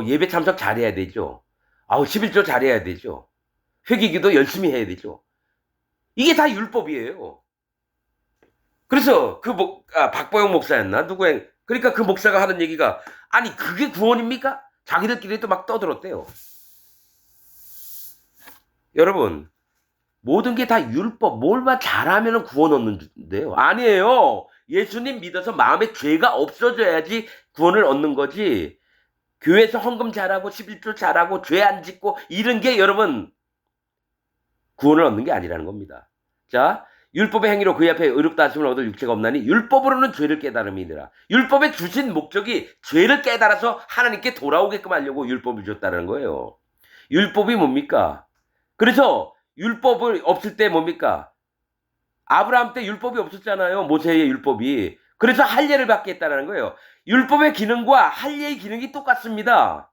Speaker 1: 예배 참석 잘해야 되죠. 11조 잘해야 되죠. 회개기도 열심히 해야 되죠. 이게 다 율법이에요. 그래서 박보영 목사였나? 그러니까 그 목사가 하는 얘기가 아니 그게 구원입니까? 자기들끼리 또 막 떠들었대요. 여러분 모든 게 다 율법, 뭘만 잘하면 구원 얻는데요. 아니에요. 예수님 믿어서 마음에 죄가 없어져야지 구원을 얻는 거지. 교회에서 헌금 잘하고 11조 잘하고 죄 안 짓고 이런 게 여러분 구원을 얻는 게 아니라는 겁니다. 자, 율법의 행위로 그의 앞에 의롭다 하심을 얻을 육체가 없나니 율법으로는 죄를 깨달음이니라. 율법의 주신 목적이 죄를 깨달아서 하나님께 돌아오게끔 하려고 율법을 줬다는 거예요. 율법이 뭡니까? 그래서 율법을 없을 때 뭡니까? 아브라함 때 율법이 없었잖아요. 모세의 율법이. 그래서 할례를 받게 했다는 거예요. 율법의 기능과 할례의 기능이 똑같습니다.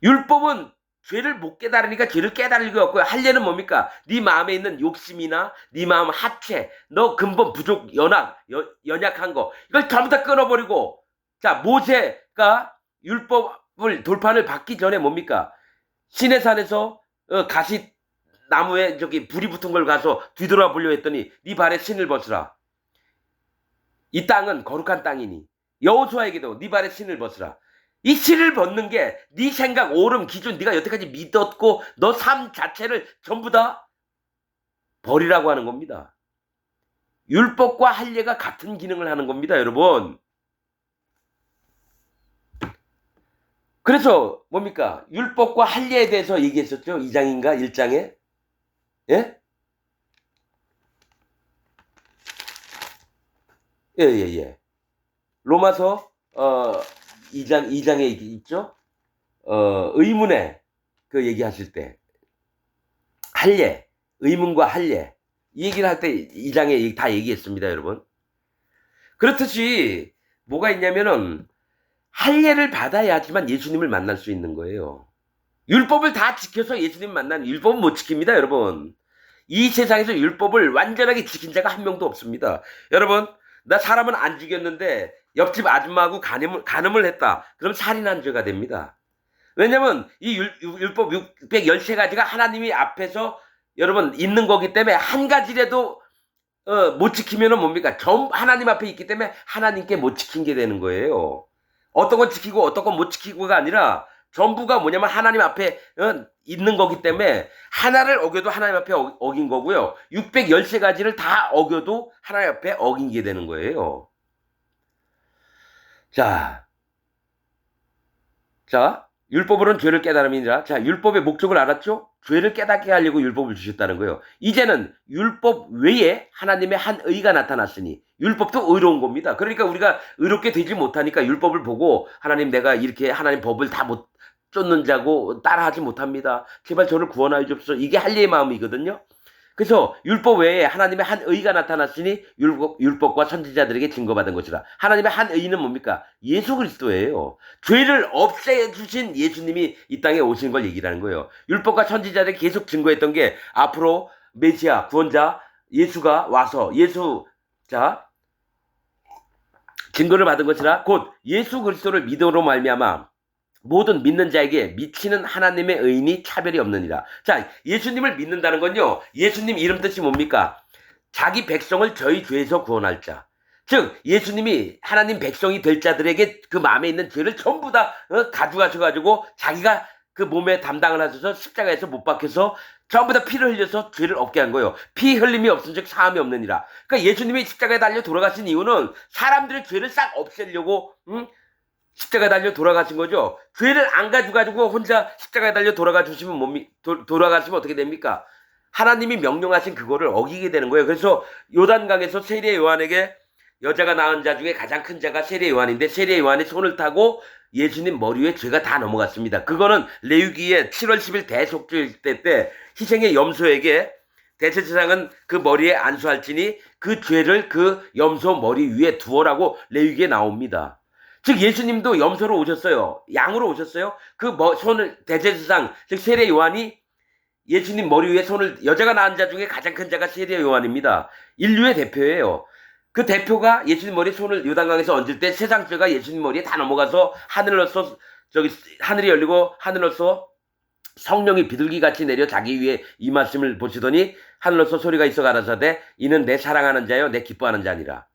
Speaker 1: 율법은 죄를 못 깨달으니까 죄를 깨달을 리가 없고요. 할례는 뭡니까? 네 마음에 있는 욕심이나 네 마음 하체, 너 근본 부족, 연약한 거 이걸 전부 다 끊어버리고 자 모세가 율법을 돌판을 받기 전에 뭡니까? 시내산에서 가시 나무에 불이 붙은 걸 가서 뒤돌아보려 했더니 네 발에 신을 벗으라. 이 땅은 거룩한 땅이니 여호수아에게도 네 발에 신을 벗으라. 이 신을 벗는 게 네 생각, 오름, 기준, 네가 여태까지 믿었고 너 삶 자체를 전부 다 버리라고 하는 겁니다. 율법과 할례가 같은 기능을 하는 겁니다, 여러분. 그래서 뭡니까? 율법과 할례에 대해서 얘기했었죠. 2장인가 1장에. 예? 예. 로마서 2장에 있죠. 의문에 그 얘기하실 때 할례, 의문과 할례 이 얘기를 할 때 2장에 다 얘기했습니다, 여러분. 그렇듯이 뭐가 있냐면은 할례를 받아야지만 예수님을 만날 수 있는 거예요. 율법을 다 지켜서 예수님 만나는 율법은 못 지킵니다, 여러분. 이 세상에서 율법을 완전하게 지킨 자가 한 명도 없습니다. 여러분, 나 사람은 안 죽였는데 옆집 아줌마하고 간음을 했다. 그럼 살인한 죄가 됩니다. 왜냐면 이 율법 613가지가 하나님이 앞에서 여러분 있는 거기 때문에 한 가지라도 못 지키면은 뭡니까? 하나님 앞에 있기 때문에 하나님께 못 지킨 게 되는 거예요. 어떤 건 지키고 어떤 건 못 지키고가 아니라 전부가 뭐냐면 하나님 앞에 있는 거기 때문에 하나를 어겨도 하나님 앞에 어긴 거고요. 613가지를 다 어겨도 하나님 앞에 어긴 게 되는 거예요. 자, 율법으로는 죄를 깨달음이니라. 자, 율법의 목적을 알았죠? 죄를 깨닫게 하려고 율법을 주셨다는 거예요. 이제는 율법 외에 하나님의 한 의가 나타났으니 율법도 의로운 겁니다. 그러니까 우리가 의롭게 되지 못하니까 율법을 보고 하나님 내가 이렇게 하나님 법을 다 못 쫓는 자고 따라하지 못합니다. 제발 저를 구원하여 주옵소서. 이게 할례의 마음이거든요. 그래서 율법 외에 하나님의 한 의가 나타났으니 율법과 선지자들에게 증거받은 것이라. 하나님의 한 의는 뭡니까? 예수 그리스도예요. 죄를 없애주신 예수님이 이 땅에 오신 걸 얘기하는 거예요. 율법과 선지자들이 계속 증거했던 게 앞으로 메시아 구원자 예수가 와서 증거를 받은 것이라. 곧 예수 그리스도를 믿음으로 말미암아 모든 믿는 자에게 미치는 하나님의 의인이 차별이 없느니라. 자, 예수님을 믿는다는 건요, 예수님 이름 뜻이 뭡니까? 자기 백성을 저희 죄에서 구원할 자. 즉 예수님이 하나님 백성이 될 자들에게 그 마음에 있는 죄를 전부 다 가져가셔가지고 자기가 그 몸에 담당을 하셔서 십자가에서 못 박혀서 전부 다 피를 흘려서 죄를 없게 한 거예요. 피 흘림이 없은 즉 사함이 없느니라. 그러니까 예수님이 십자가에 달려 돌아가신 이유는 사람들의 죄를 싹 없애려고 십자가에 달려 돌아가신 거죠. 죄를 안 가지고 혼자 십자가에 달려 돌아가시면 어떻게 됩니까? 하나님이 명령하신 그거를 어기게 되는 거예요. 그래서 요단강에서 세례 요한에게 여자가 낳은 자 중에 가장 큰 자가 세례 요한인데 세례 요한이 손을 타고 예수님 머리 위에 죄가 다 넘어갔습니다. 그거는 레위기의 7월 10일 대속죄일 때 희생의 염소에게 대제사장은 그 머리에 안수할지니 그 죄를 그 염소 머리 위에 두어라고 레위기에 나옵니다. 즉 예수님도 염소로 오셨어요. 양으로 오셨어요. 그 손을 대제사장 즉 세례 요한이 예수님 머리 위에 손을 여자가 낳은 자 중에 가장 큰 자가 세례 요한입니다. 인류의 대표예요. 그 대표가 예수님 머리에 손을 요단강에서 얹을 때 세상 죄가 예수님 머리에 다 넘어가서 하늘이 열리고 하늘로서 성령이 비둘기같이 내려 자기 위에 임하심을 보시더니 하늘로서 소리가 있어 가라사대 이는 내 사랑하는 자요 내 기뻐하는 자니라.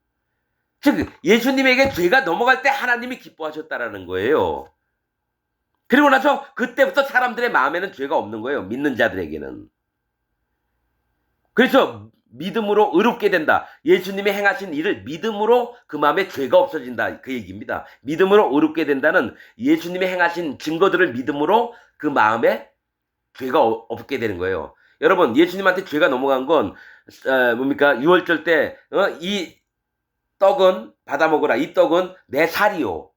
Speaker 1: 즉 예수님에게 죄가 넘어갈 때 하나님이 기뻐하셨다라는 거예요. 그리고 나서 그때부터 사람들의 마음에는 죄가 없는 거예요. 믿는 자들에게는. 그래서 믿음으로 의롭게 된다. 예수님이 행하신 일을 믿음으로 그 마음에 죄가 없어진다. 그 얘기입니다. 믿음으로 의롭게 된다는 예수님이 행하신 증거들을 믿음으로 그 마음에 죄가 없게 되는 거예요. 여러분 예수님한테 죄가 넘어간 건 뭡니까? 유월절 때 이 떡은 받아 먹어라. 이 떡은 내 살이요.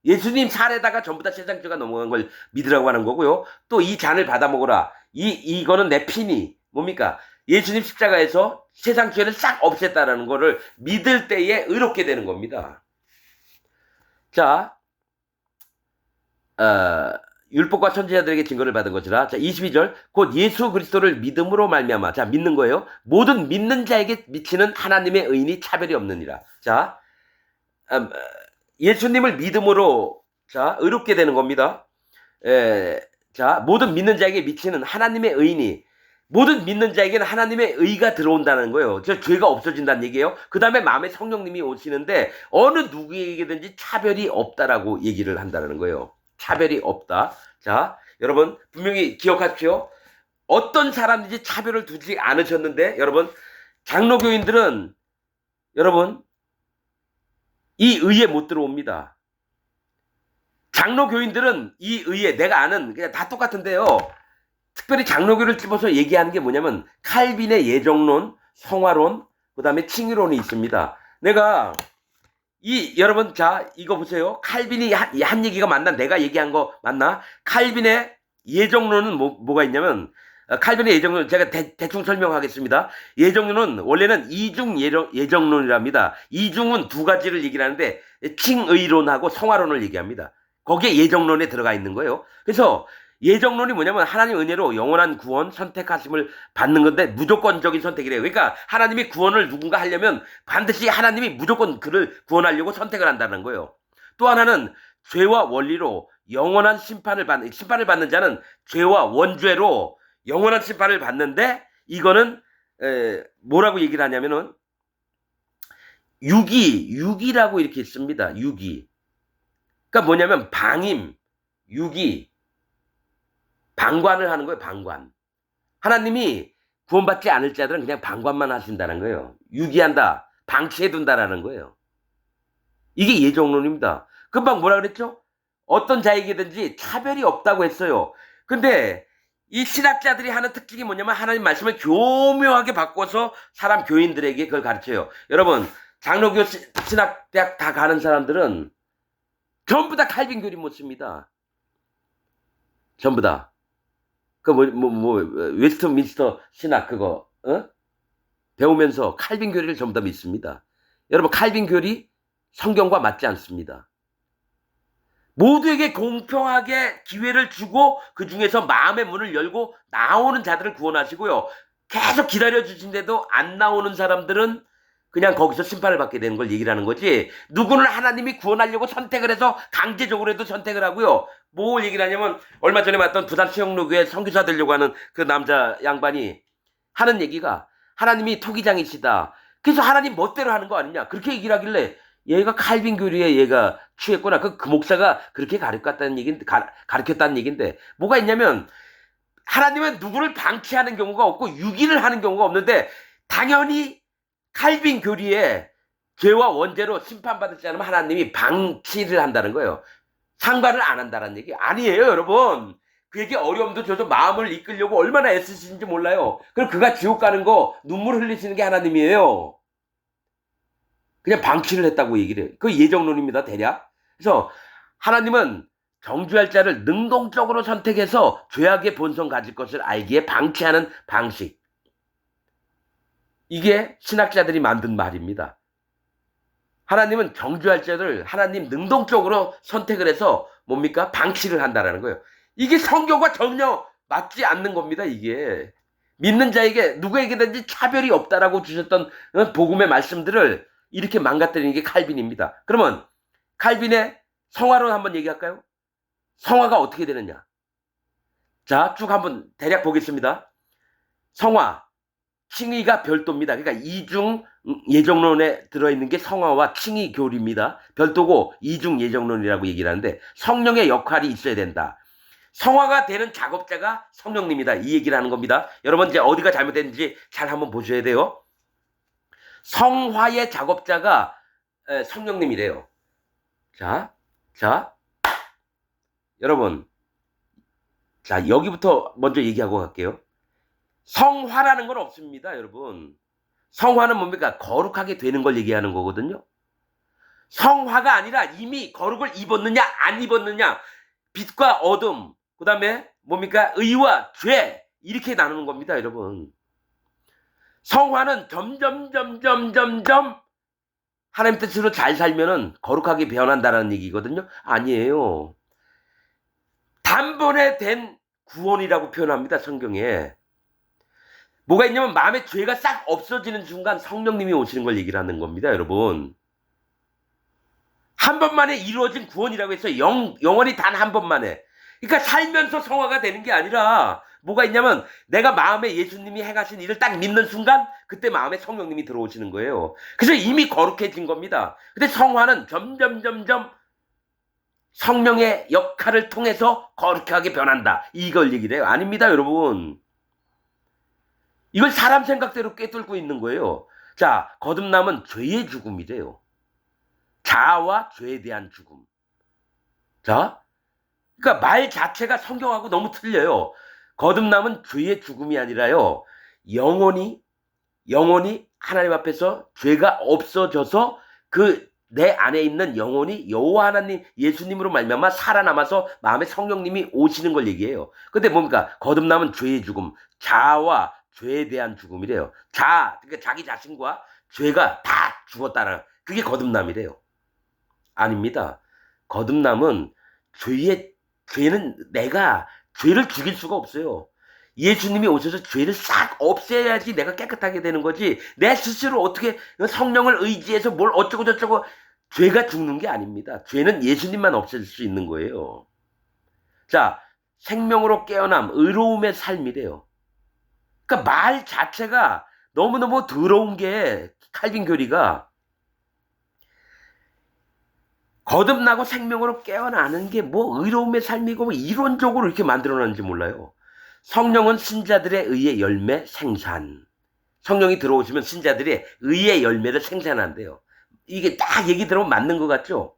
Speaker 1: 예수님 살에다가 전부 다 세상 죄가 넘어간 걸 믿으라고 하는 거고요. 또 이 잔을 받아 먹어라. 이거는 내 피니. 뭡니까? 예수님 십자가에서 세상 죄를 싹 없앴다라는 거를 믿을 때에 의롭게 되는 겁니다. 자, 율법과 선지자들에게 증거를 받은 것이라. 자, 22절. 곧 예수 그리스도를 믿음으로 말미암아. 자, 믿는 거예요. 모든 믿는 자에게 미치는 하나님의 의인이 차별이 없느니라. 자, 예수님을 믿음으로 의롭게 되는 겁니다. 자, 모든 믿는 자에게 미치는 하나님의 의인이 모든 믿는 자에게는 하나님의 의가 들어온다는 거예요. 죄가 없어진다는 얘기예요. 그 다음에 마음에 성령님이 오시는데 어느 누구에게든지 차별이 없다라고 얘기를 한다는 거예요. 차별이 없다. 자, 여러분 분명히 기억하십시오. 어떤 사람든지 차별을 두지 않으셨는데 여러분 장로교인들은 여러분 이 의에 못 들어옵니다. 장로교인들은 이 의에 내가 아는 그냥 다 똑같은데요. 특별히 장로교를 집어서 얘기하는 게 뭐냐면 칼빈의 예정론, 성화론, 그 다음에 칭의론이 있습니다. 내가 여러분 자 이거 보세요. 칼빈이 한 얘기가 맞나? 내가 얘기한 거 맞나? 칼빈의 예정론은 뭐가 있냐면 칼빈의 예정론 제가 대충 설명하겠습니다. 예정론은 원래는 이중 예정론이랍니다. 이중은 두 가지를 얘기를 하는데 칭의론하고 성화론을 얘기합니다. 거기에 예정론에 들어가 있는 거예요. 그래서 예정론이 뭐냐면 하나님 은혜로 영원한 구원 선택하심을 받는 건데 무조건적인 선택이래요. 그러니까 하나님이 구원을 누군가 하려면 반드시 하나님이 무조건 그를 구원하려고 선택을 한다는 거예요. 또 하나는 죄와 원리로 영원한 심판을 받는 자는 죄와 원죄로 영원한 심판을 받는데 이거는 뭐라고 얘기를 하냐면은 유기라고 이렇게 씁니다. 유기. 그러니까 뭐냐면 방임, 유기, 방관을 하는 거예요. 방관. 하나님이 구원받지 않을 자들은 그냥 방관만 하신다는 거예요. 유기한다, 방치해둔다라는 거예요. 이게 예정론입니다. 금방 뭐라 그랬죠? 어떤 자에게든지 차별이 없다고 했어요. 근데 이 신학자들이 하는 특징이 뭐냐면 하나님 말씀을 교묘하게 바꿔서 사람 교인들에게 그걸 가르쳐요. 여러분 장로교 신학대학 다 가는 사람들은 전부 다 칼빈 교리 못 씁니다. 전부 다. 웨스트민스터 신학 그거 배우면서 칼빈 교리를 전부 다 믿습니다. 여러분 칼빈 교리 성경과 맞지 않습니다. 모두에게 공평하게 기회를 주고 그 중에서 마음의 문을 열고 나오는 자들을 구원하시고요. 계속 기다려주신데도 안 나오는 사람들은 그냥 거기서 심판을 받게 되는 걸 얘기를 하는 거지. 누구는 하나님이 구원하려고 선택을 해서 강제적으로라도 선택을 하고요. 뭘 얘기를 하냐면 얼마 전에 봤던 부산 수영로교회 선교사 되려고 하는 그 남자 양반이 하는 얘기가 하나님이 토기장이시다. 그래서 하나님 멋대로 하는 거 아니냐. 그렇게 얘기를 하길래 얘가 칼빈 교리에 얘가 취했구나. 그 목사가 그렇게 가르쳤다는 얘긴데 뭐가 있냐면 하나님은 누구를 방치하는 경우가 없고 유기를 하는 경우가 없는데 당연히 칼빈 교리에 죄와 원죄로 심판받지 않으면 하나님이 방치를 한다는 거예요. 상관을 안 한다는 얘기 아니에요, 여러분. 그에게 어려움도 줘서 마음을 이끌려고 얼마나 애쓰시는지 몰라요. 그럼 그가 지옥 가는 거 눈물 흘리시는 게 하나님이에요. 그냥 방치를 했다고 얘기를 해요. 그 예정론입니다, 대략. 그래서 하나님은 정죄할 자를 능동적으로 선택해서 죄악의 본성 가질 것을 알기에 방치하는 방식. 이게 신학자들이 만든 말입니다. 하나님은 정죄할 자를 하나님 능동적으로 선택을 해서 뭡니까? 방치를 한다라는 거예요. 이게 성경과 전혀 맞지 않는 겁니다, 이게. 믿는 자에게 누구에게든지 차별이 없다라고 주셨던 복음의 말씀들을 이렇게 망가뜨리는 게 칼빈입니다. 그러면 칼빈의 성화론 한번 얘기할까요? 성화가 어떻게 되느냐? 자, 쭉 한번 대략 보겠습니다. 성화, 칭의가 별도입니다. 그러니까 이중 예정론에 들어있는 게 성화와 칭의 교리입니다. 별도고 이중 예정론이라고 얘기를 하는데 성령의 역할이 있어야 된다. 성화가 되는 작업자가 성령님이다. 이 얘기를 하는 겁니다. 여러분 이제 어디가 잘못됐는지 잘 한번 보셔야 돼요. 성화의 작업자가 성령님이래요. 자, 여러분, 자 여기부터 먼저 얘기하고 갈게요. 성화라는 건 없습니다, 여러분. 성화는 뭡니까? 거룩하게 되는 걸 얘기하는 거거든요. 성화가 아니라 이미 거룩을 입었느냐 안 입었느냐, 빛과 어둠, 그 다음에 뭡니까? 의와 죄, 이렇게 나누는 겁니다, 여러분. 성화는 점점 하나님 뜻으로 잘 살면은 거룩하게 변한다는 얘기거든요. 아니에요. 단번에 된 구원이라고 표현합니다, 성경에. 뭐가 있냐면 마음의 죄가 싹 없어지는 순간 성령님이 오시는 걸 얘기를 하는 겁니다, 여러분. 한 번만에 이루어진 구원이라고 해서 영원히 단 한 번만에. 그러니까 살면서 성화가 되는 게 아니라 뭐가 있냐면 내가 마음에 예수님이 행하신 일을 딱 믿는 순간 그때 마음에 성령님이 들어오시는 거예요. 그래서 이미 거룩해진 겁니다. 근데 성화는 점점 성령의 역할을 통해서 거룩하게 변한다. 이걸 얘기를 해요. 아닙니다, 여러분. 이걸 사람 생각대로 꿰뚫고 있는 거예요. 자, 거듭남은 죄의 죽음이래요. 자아와 죄에 대한 죽음. 자, 그러니까 말 자체가 성경하고 너무 틀려요. 거듭남은 죄의 죽음이 아니라요. 영원히 하나님 앞에서 죄가 없어져서 그 내 안에 있는 영혼이 여호와 하나님 예수님으로 말미암아 살아남아서 마음에 성령님이 오시는 걸 얘기해요. 근데 뭡니까? 거듭남은 죄의 죽음, 자아와 죄에 대한 죽음이래요. 그러니까 자기 자신과 죄가 다 죽었다는 그게 거듭남이래요. 아닙니다. 거듭남은 죄는 내가 죄를 죽일 수가 없어요. 예수님이 오셔서 죄를 싹 없애야지 내가 깨끗하게 되는 거지. 내 스스로 어떻게 성령을 의지해서 뭘 어쩌고 저쩌고 죄가 죽는 게 아닙니다. 죄는 예수님만 없앨 수 있는 거예요. 자, 생명으로 깨어남, 의로움의 삶이래요. 그러니까 말 자체가 너무너무 더러운 게 칼빈 교리가 거듭나고 생명으로 깨어나는 게 뭐 의로움의 삶이고 뭐 이론적으로 이렇게 만들어놨는지 몰라요. 성령은 신자들의 의의 열매 생산. 성령이 들어오시면 신자들의 의의 열매를 생산한대요. 이게 딱 얘기 들어보면 맞는 것 같죠?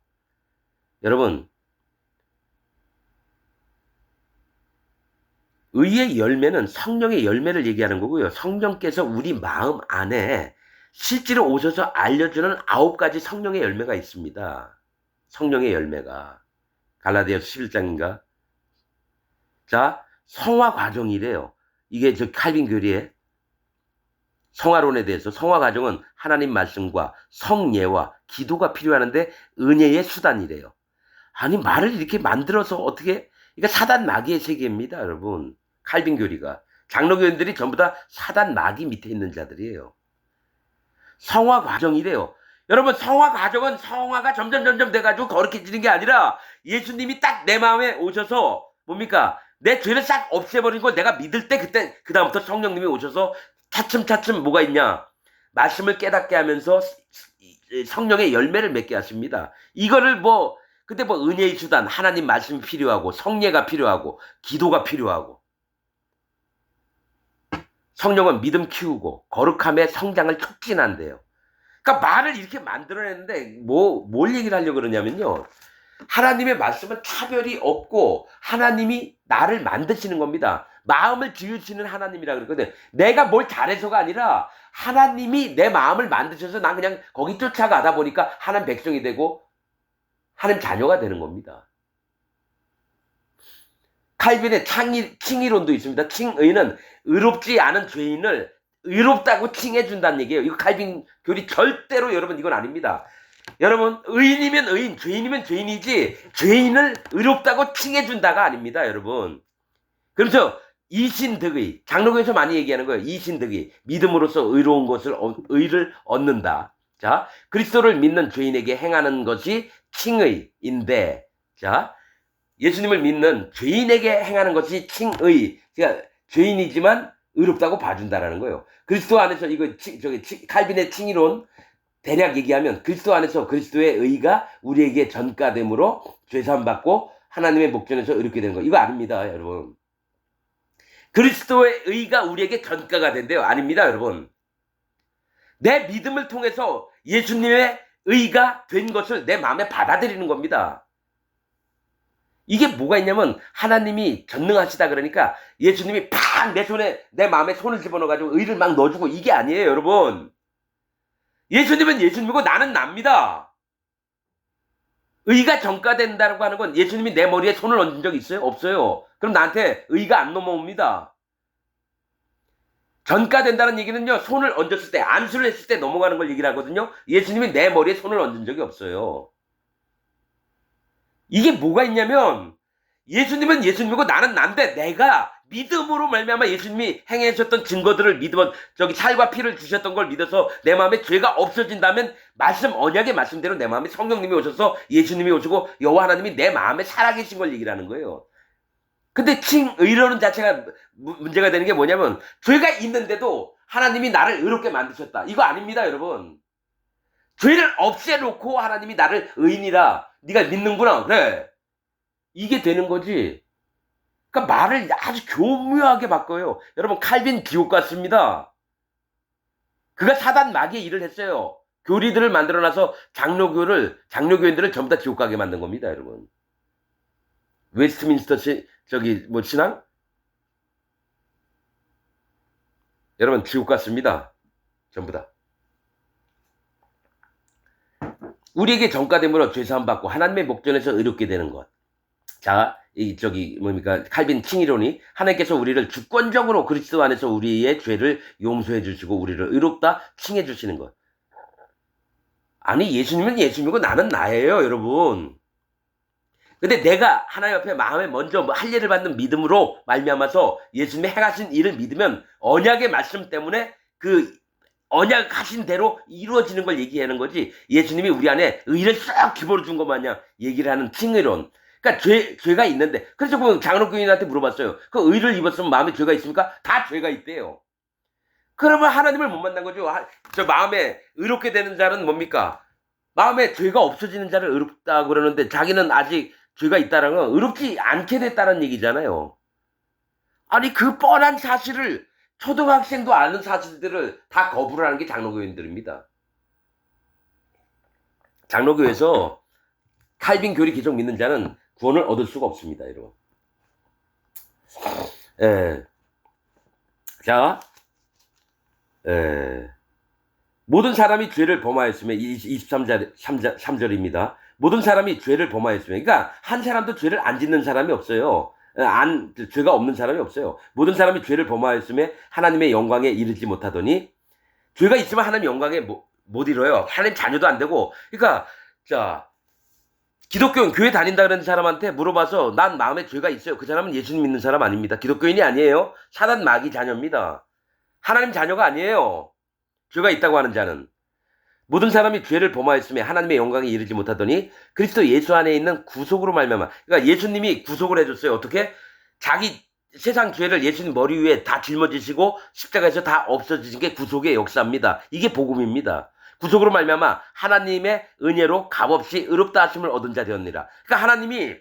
Speaker 1: 여러분, 의의 열매는 성령의 열매를 얘기하는 거고요. 성령께서 우리 마음 안에 실제로 오셔서 알려주는 9가지 성령의 열매가 있습니다. 성령의 열매가. 갈라디아서 11장인가? 자, 성화 과정이래요. 이게 저 칼빈 교리의 성화론에 대해서 성화 과정은 하나님 말씀과 성예와 기도가 필요하는데 은혜의 수단이래요. 아니 말을 이렇게 만들어서 어떻게 그러니까 사단 마귀의 세계입니다, 여러분. 칼빈 교리가 장로교인들이 전부 다 사단 마귀 밑에 있는 자들이에요. 성화 과정이래요. 여러분 성화 과정은 성화가 점점 돼가지고 거룩해지는 게 아니라 예수님이 딱 내 마음에 오셔서 뭡니까? 내 죄를 싹 없애버린 걸 내가 믿을 때 그때 그 다음부터 성령님이 오셔서 차츰차츰 뭐가 있냐? 말씀을 깨닫게 하면서 성령의 열매를 맺게 하십니다. 이거를 근데 은혜의 수단, 하나님 말씀이 필요하고 성례가 필요하고 기도가 필요하고 성령은 믿음 키우고 거룩함의 성장을 촉진한대요. 그러니까 말을 이렇게 만들어냈는데 뭘 얘기를 하려고 그러냐면요. 하나님의 말씀은 차별이 없고 하나님이 나를 만드시는 겁니다. 마음을 지으시는 하나님이라 그랬거든. 내가 뭘 잘해서가 아니라 하나님이 내 마음을 만드셔서 난 그냥 거기 쫓아가다 보니까 하나님 백성이 되고 하나님 자녀가 되는 겁니다. 칼빈의 칭의론도 있습니다. 칭의는 의롭지 않은 죄인을 의롭다고 칭해준다는 얘기예요. 이거 칼빈 교리 절대로 여러분 이건 아닙니다. 여러분 의인이면 의인, 죄인이면 죄인이지 죄인을 의롭다고 칭해준다가 아닙니다, 여러분. 그래서 이신득의, 장로교에서 많이 얘기하는 거예요. 이신득의, 믿음으로써 의로운 것을 의를 얻는다. 자, 그리스도를 믿는 죄인에게 행하는 것이 칭의인데, 자, 예수님을 믿는 죄인에게 행하는 것이 칭의. 그러니까 죄인이지만 의롭다고 봐준다라는 거예요. 그리스도 안에서 칼빈의 칭의론 대략 얘기하면 그리스도 안에서 그리스도의 의가 우리에게 전가됨으로 죄사함 받고 하나님의 목전에서 의롭게 되는 거. 이거 아닙니다, 여러분. 그리스도의 의가 우리에게 전가가 된대요. 아닙니다, 여러분. 내 믿음을 통해서 예수님의 의가 된 것을 내 마음에 받아들이는 겁니다. 이게 뭐가 있냐면 하나님이 전능하시다 그러니까 예수님이 팍 내 마음에 손을 집어넣어가지고 의를 막 넣어주고 이게 아니에요, 여러분. 예수님은 예수님이고 나는 납니다. 의가 전가된다고 하는 건 예수님이 내 머리에 손을 얹은 적 있어요? 없어요. 그럼 나한테 의가 안 넘어옵니다. 전가된다는 얘기는요, 손을 얹었을 때, 안수를 했을 때 넘어가는 걸 얘기를 하거든요. 예수님이 내 머리에 손을 얹은 적이 없어요. 이게 뭐가 있냐면 예수님은 예수님이고 나는 난데 내가 믿음으로 말미암아 예수님이 행하셨던 증거들을 믿으면 살과 피를 주셨던 걸 믿어서 내 마음에 죄가 없어진다면 언약의 말씀대로 내 마음에 성령님이 오셔서 예수님이 오시고 여호와 하나님이 내 마음에 살아계신 걸 얘기를 하는 거예요. 근데 칭의로는 자체가 문제가 되는 게 뭐냐면 죄가 있는데도 하나님이 나를 의롭게 만드셨다. 이거 아닙니다, 여러분. 죄를 없애놓고 하나님이 나를 의인이라 네가 믿는구나. 그래. 이게 되는 거지. 그러니까 말을 아주 교묘하게 바꿔요. 여러분 칼빈 기옥 같습니다. 그가 사단 마귀의 일을 했어요. 교리들을 만들어놔서 장로교인들을 전부 다 지옥 가게 만든 겁니다, 여러분. 웨스트민스터 신앙? 여러분 지옥 같습니다. 전부 다. 우리에게 전가됨으로 죄사함 받고 하나님의 목전에서 의롭게 되는 것. 자, 뭡니까 칼빈 칭의론이 하나님께서 우리를 주권적으로 그리스도 안에서 우리의 죄를 용서해 주시고 우리를 의롭다 칭해 주시는 것. 아니 예수님은 예수님이고 나는 나예요, 여러분. 근데 내가 하나님 앞에 마음에 먼저 할 일을 받는 믿음으로 말미암아서 예수님이 행하신 일을 믿으면 언약의 말씀 때문에 그 언약 하신 대로 이루어지는 걸 얘기하는 거지, 예수님이 우리 안에 의를 싹 기부어 준 것 마냥 얘기를 하는 칭의론. 그러니까 죄가 있는데, 그래서 그 장로교인한테 물어봤어요. 그 의를 입었으면 마음에 죄가 있습니까? 다 죄가 있대요. 그러면 하나님을 못 만난 거죠. 저 마음에 의롭게 되는 자는 뭡니까? 마음에 죄가 없어지는 자를 의롭다 그러는데 자기는 아직 죄가 있다는 건 의롭지 않게 됐다는 얘기잖아요. 아니 그 뻔한 사실을, 초등학생도 아는 사실들을 다 거부를 하는 게 장로교인들입니다. 장로교에서 칼빈 교리 계속 믿는 자는 구원을 얻을 수가 없습니다, 여러분. 자, 모든 사람이 죄를 범하였으면 23절입니다. 모든 사람이 죄를 범하였으면, 그러니까 한 사람도 죄를 안 짓는 사람이 없어요. 죄가 없는 사람이 없어요. 모든 사람이 죄를 범하였으면 하나님의 영광에 이르지 못하더니, 죄가 있으면 하나님 영광에 못 이뤄요. 하나님 자녀도 안 되고. 그러니까 자, 기독교인 교회 다닌다 그러는 사람한테 물어봐서 난 마음에 죄가 있어요. 그 사람은 예수님 믿는 사람 아닙니다. 기독교인이 아니에요. 사단 마귀 자녀입니다. 하나님 자녀가 아니에요. 죄가 있다고 하는 자는. 모든 사람이 죄를 범하였으며 하나님의 영광에 이르지 못하더니 그리스도 예수 안에 있는 구속으로 말미암아. 그러니까 예수님이 구속을 해줬어요. 어떻게? 자기 세상 죄를 예수님 머리 위에 다 짊어지시고 십자가에서 다 없어지신 게 구속의 역사입니다. 이게 복음입니다. 구속으로 말미암아 하나님의 은혜로 값없이 의롭다 하심을 얻은 자 되었느니라. 그러니까 하나님이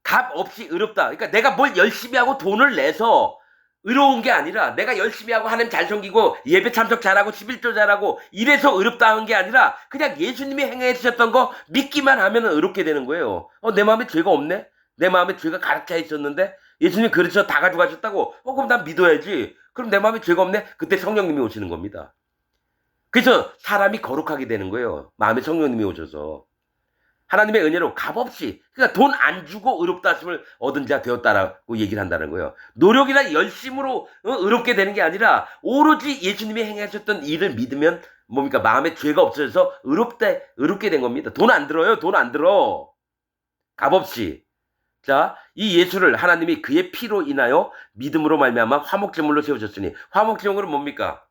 Speaker 1: 값없이 의롭다. 그러니까 내가 뭘 열심히 하고 돈을 내서 의로운 게 아니라, 내가 열심히 하고 하나님 잘 섬기고 예배 참석 잘하고 11조 잘하고 이래서 의롭다 한 게 아니라 그냥 예수님이 행해 주셨던 거 믿기만 하면 의롭게 되는 거예요. 내 마음에 죄가 없네? 내 마음에 죄가 가득 차 있었는데 예수님이 그래서 다 가져가셨다고? 그럼 난 믿어야지. 그럼 내 마음에 죄가 없네? 그때 성령님이 오시는 겁니다. 그래서 사람이 거룩하게 되는 거예요. 마음에 성령님이 오셔서. 하나님의 은혜로 값없이, 그러니까 돈 안 주고 의롭다 하심을 얻은 자 되었다라고 얘기를 한다는 거예요. 노력이나 열심으로 의롭게 되는 게 아니라 오로지 예수님이 행하셨던 일을 믿으면 뭡니까? 마음에 죄가 없어져서 의롭게 된 겁니다. 돈 안 들어요. 돈 안 들어. 값없이. 자, 이 예수를 하나님이 그의 피로 인하여 믿음으로 말미암아 화목제물로 세우셨으니, 화목제물은 뭡니까?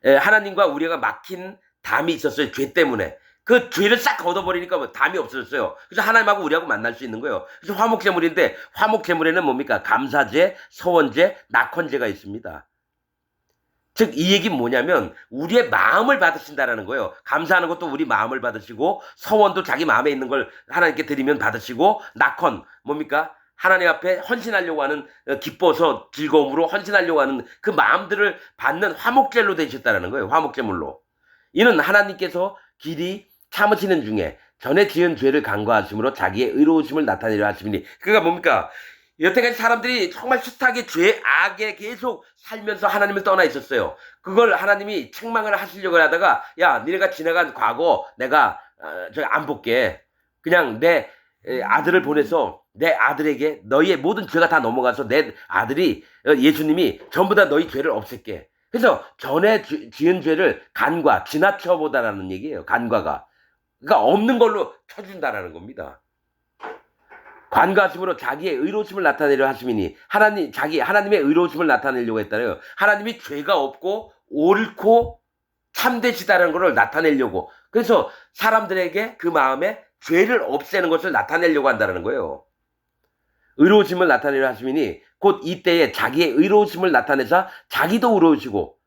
Speaker 1: 하나님과 우리가 막힌 담이 있었어요. 죄 때문에. 그 죄를 싹 걷어버리니까 담이 없어졌어요. 그래서 하나님하고 우리하고 만날 수 있는 거예요. 그래서 화목제물인데, 화목제물에는 뭡니까? 감사제, 서원제, 낙헌제가 있습니다. 즉 이 얘기는 뭐냐면 우리의 마음을 받으신다라는 거예요. 감사하는 것도 우리 마음을 받으시고, 서원도 자기 마음에 있는 걸 하나님께 드리면 받으시고, 낙헌 뭡니까? 하나님 앞에 헌신하려고 하는, 기뻐서 즐거움으로 헌신하려고 하는 그 마음들을 받는 화목제로 되셨다라는 거예요. 화목제물로. 이는 하나님께서 길이 참으시는 중에 전에 지은 죄를 간과하심으로 자기의 의로우심을 나타내려 하심이니. 그러니까 뭡니까? 여태까지 사람들이 정말 숱하게 죄, 악에 계속 살면서 하나님을 떠나 있었어요. 그걸 하나님이 책망을 하시려고 하다가, 야, 니네가 지나간 과거 내가 안 볼게. 그냥 내 아들을 보내서 내 아들에게 너희의 모든 죄가 다 넘어가서 내 아들이, 예수님이 전부 다 너희 죄를 없앨게. 그래서 전에 지은 죄를 지나쳐보다라는 얘기예요. 간과가. 그러니까 없는 걸로 쳐준다라는 겁니다. 관과하심으로 자기의 의로우심을 나타내려 하심이니, 하나님의 의로우심을 나타내려고 했다래요. 하나님이 죄가 없고 옳고 참되시다는 것을 나타내려고. 그래서 사람들에게 그 마음에 죄를 없애는 것을 나타내려고 한다는 거예요. 의로우심을 나타내려 하심이니 곧 이때에 자기의 의로우심을 나타내사 자기도 의로우시고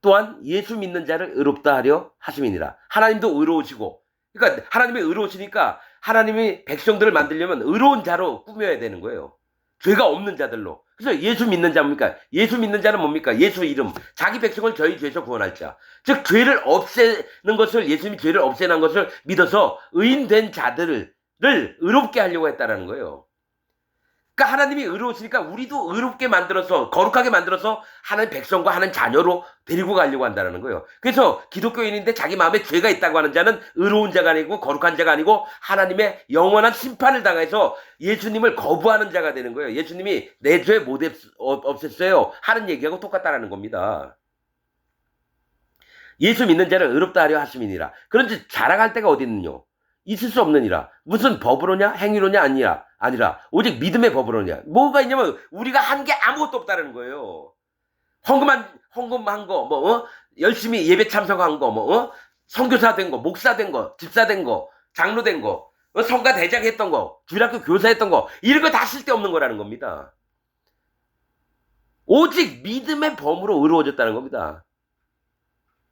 Speaker 1: 또한 예수 믿는 자를 의롭다 하려 하심이니라. 하나님도 의로우시고, 그러니까 하나님이 의로우시니까 하나님이 백성들을 만들려면 의로운 자로 꾸며야 되는 거예요. 죄가 없는 자들로. 그래서 예수 믿는 자입니까? 예수 믿는 자는 뭡니까? 예수 이름. 자기 백성을 저희 죄에서 구원할 자. 즉 죄를 없애는 것을, 예수님이 죄를 없애는 것을 믿어서 의인된 자들을 의롭게 하려고 했다라는 거예요. 그러니까 하나님이 의로우시니까 우리도 의롭게 만들어서 거룩하게 만들어서 하나님 백성과 하나님 자녀로 데리고 가려고 한다는 거예요. 그래서 기독교인인데 자기 마음에 죄가 있다고 하는 자는 의로운 자가 아니고 거룩한 자가 아니고 하나님의 영원한 심판을 당해서 예수님을 거부하는 자가 되는 거예요. 예수님이 내 죄 못 없앴어요 하는 얘기하고 똑같다는 겁니다. 예수 믿는 자를 의롭다 하려 하심이니라. 그런지 자랑할 데가 어디 있느뇨? 있을 수 없느니라. 무슨 법으로냐 행위로냐 아니라 오직 믿음의 법으로냐. 뭐가 있냐면 우리가 한 게 아무것도 없다는 거예요. 헌금한 거, 열심히 예배 참석한 거, 선교사 된 거, 목사 된 거, 집사 된 거, 장로 된 거, 성가 대장 했던 거, 주일학교 교사 했던 거, 이런 거 다 쓸데없는 거라는 겁니다. 오직 믿음의 범으로 의로워졌다는 겁니다.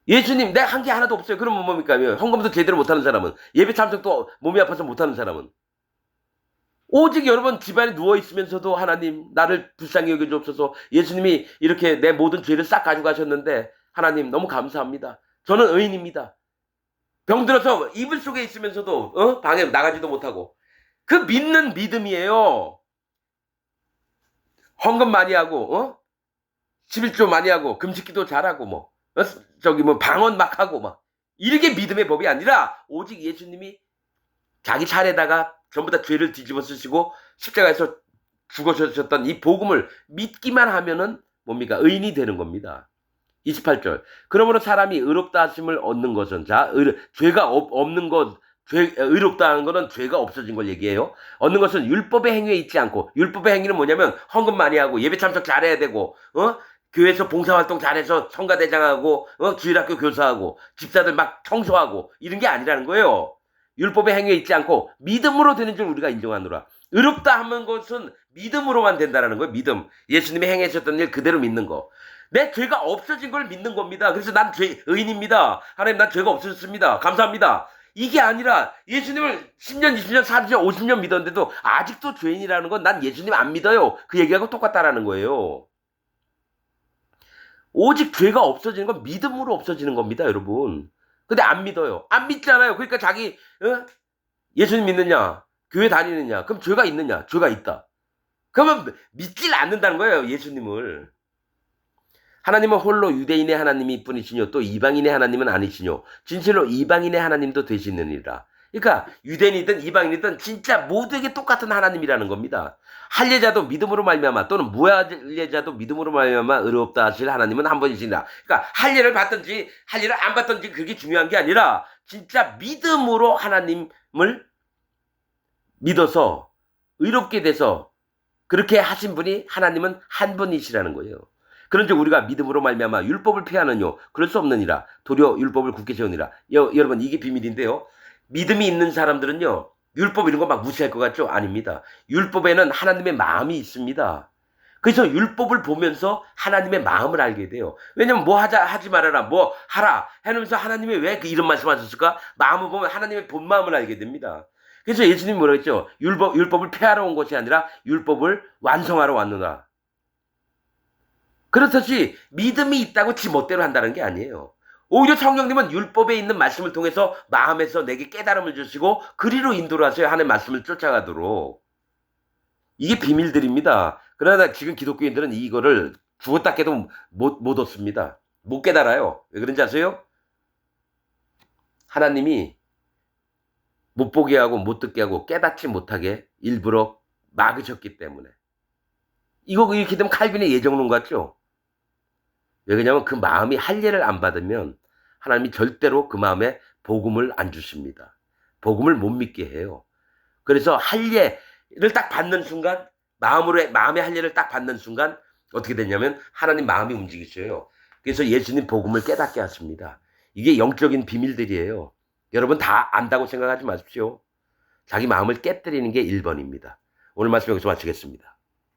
Speaker 1: 예수님, 내가 한 게 하나도 없어요. 그러면 뭡니까? 헌금도 제대로 못하는 사람은, 예배 참석도 몸이 아파서 못하는 사람은, 오직 여러분 집안에 누워있으면서도 하나님 나를 불쌍히 여겨주옵소서. 예수님이 이렇게 내 모든 죄를 싹 가져가셨는데 하나님 너무 감사합니다. 저는 의인입니다. 병들어서 이불 속에 있으면서도 방에 나가지도 못하고. 그 믿는 믿음이에요. 헌금 많이 하고 11조 많이 하고 금식기도 잘하고 방언 막 하고 이렇게 믿음의 법이 아니라 오직 예수님이 자기 차례다가 전부 다 죄를 뒤집어 쓰시고 십자가에서 죽으셨던 이 복음을 믿기만 하면은 뭡니까? 의인이 되는 겁니다. 28절. 그러므로 사람이 의롭다 하심을 얻는 것은 죄가 없는 것, 의롭다 하는 것은 죄가 없어진 걸 얘기해요. 얻는 것은 율법의 행위에 있지 않고, 율법의 행위는 뭐냐면 헌금 많이 하고 예배 참석 잘해야 되고 교회에서 봉사활동 잘해서 성가대장하고 주일학교 교사하고 집사들 막 청소하고 이런 게 아니라는 거예요. 율법의 행위에 있지 않고 믿음으로 되는 줄 우리가 인정하노라. 의롭다 하는 것은 믿음으로만 된다는 거예요. 믿음. 예수님이 행하셨던 일 그대로 믿는 거. 내 죄가 없어진 걸 믿는 겁니다. 그래서 난 의인입니다. 하나님, 난 죄가 없어졌습니다. 감사합니다. 이게 아니라 예수님을 10년, 20년, 30년, 50년 믿었는데도 아직도 죄인이라는 건 난 예수님 안 믿어요. 그 얘기하고 똑같다라는 거예요. 오직 죄가 없어지는 건 믿음으로 없어지는 겁니다, 여러분. 근데 안 믿어요. 안 믿잖아요. 그러니까 자기 예수님 믿느냐? 교회 다니느냐? 그럼 죄가 있느냐? 죄가 있다. 그러면 믿질 않는다는 거예요. 예수님을. 하나님은 홀로 유대인의 하나님이 뿐이시뇨 또 이방인의 하나님은 아니시뇨 진실로 이방인의 하나님도 되시느니라. 그러니까 유대인이든 이방인이든 진짜 모두에게 똑같은 하나님이라는 겁니다. 할례자도 믿음으로 말미암아 또는 무할례자도 믿음으로 말미암아 의롭다 하실 하나님은 한 분이시니라. 그러니까 할례를 받든지 할례를 안 받든지 그게 중요한 게 아니라 진짜 믿음으로 하나님을 믿어서 의롭게 돼서 그렇게 하신 분이 하나님은 한 분이시라는 거예요. 그런데 우리가 믿음으로 말미암아 율법을 폐하느뇨 그럴 수 없느니라. 도리어 율법을 굳게 세우니라. 여러분 이게 비밀인데요. 믿음이 있는 사람들은요. 율법 이런 거 막 무시할 것 같죠? 아닙니다. 율법에는 하나님의 마음이 있습니다. 그래서 율법을 보면서 하나님의 마음을 알게 돼요. 왜냐면 뭐 하지 말아라, 뭐 하라 해놓으면서 하나님이 왜 이런 말씀하셨을까? 마음을 보면 하나님의 본 마음을 알게 됩니다. 그래서 예수님이 뭐라 했죠? 율법을 폐하러 온 것이 아니라 율법을 완성하러 왔노라. 그렇듯이 믿음이 있다고 지 멋대로 한다는 게 아니에요. 오히려 성령님은 율법에 있는 말씀을 통해서 마음에서 내게 깨달음을 주시고 그리로 인도를 하세요. 하나님의 말씀을 쫓아가도록. 이게 비밀들입니다. 그러나 지금 기독교인들은 이거를 죽었다 깨도 못 얻습니다. 못 깨달아요. 왜 그런지 아세요? 하나님이 못 보게 하고 못 듣게 하고 깨닫지 못하게 일부러 막으셨기 때문에. 이거 이렇게 되면 칼빈의 예정론 같죠? 왜 그러냐면 그 마음이 할례를 안 받으면 하나님이 절대로 그 마음에 복음을 안 주십니다. 복음을 못 믿게 해요. 그래서 할례를 딱 받는 순간 마음의 할례를 딱 받는 순간 어떻게 되냐면 하나님 마음이 움직이셔요. 그래서 예수님 복음을 깨닫게 하십니다. 이게 영적인 비밀들이에요. 여러분 다 안다고 생각하지 마십시오. 자기 마음을 깨뜨리는 게 1번입니다. 오늘 말씀 여기서 마치겠습니다.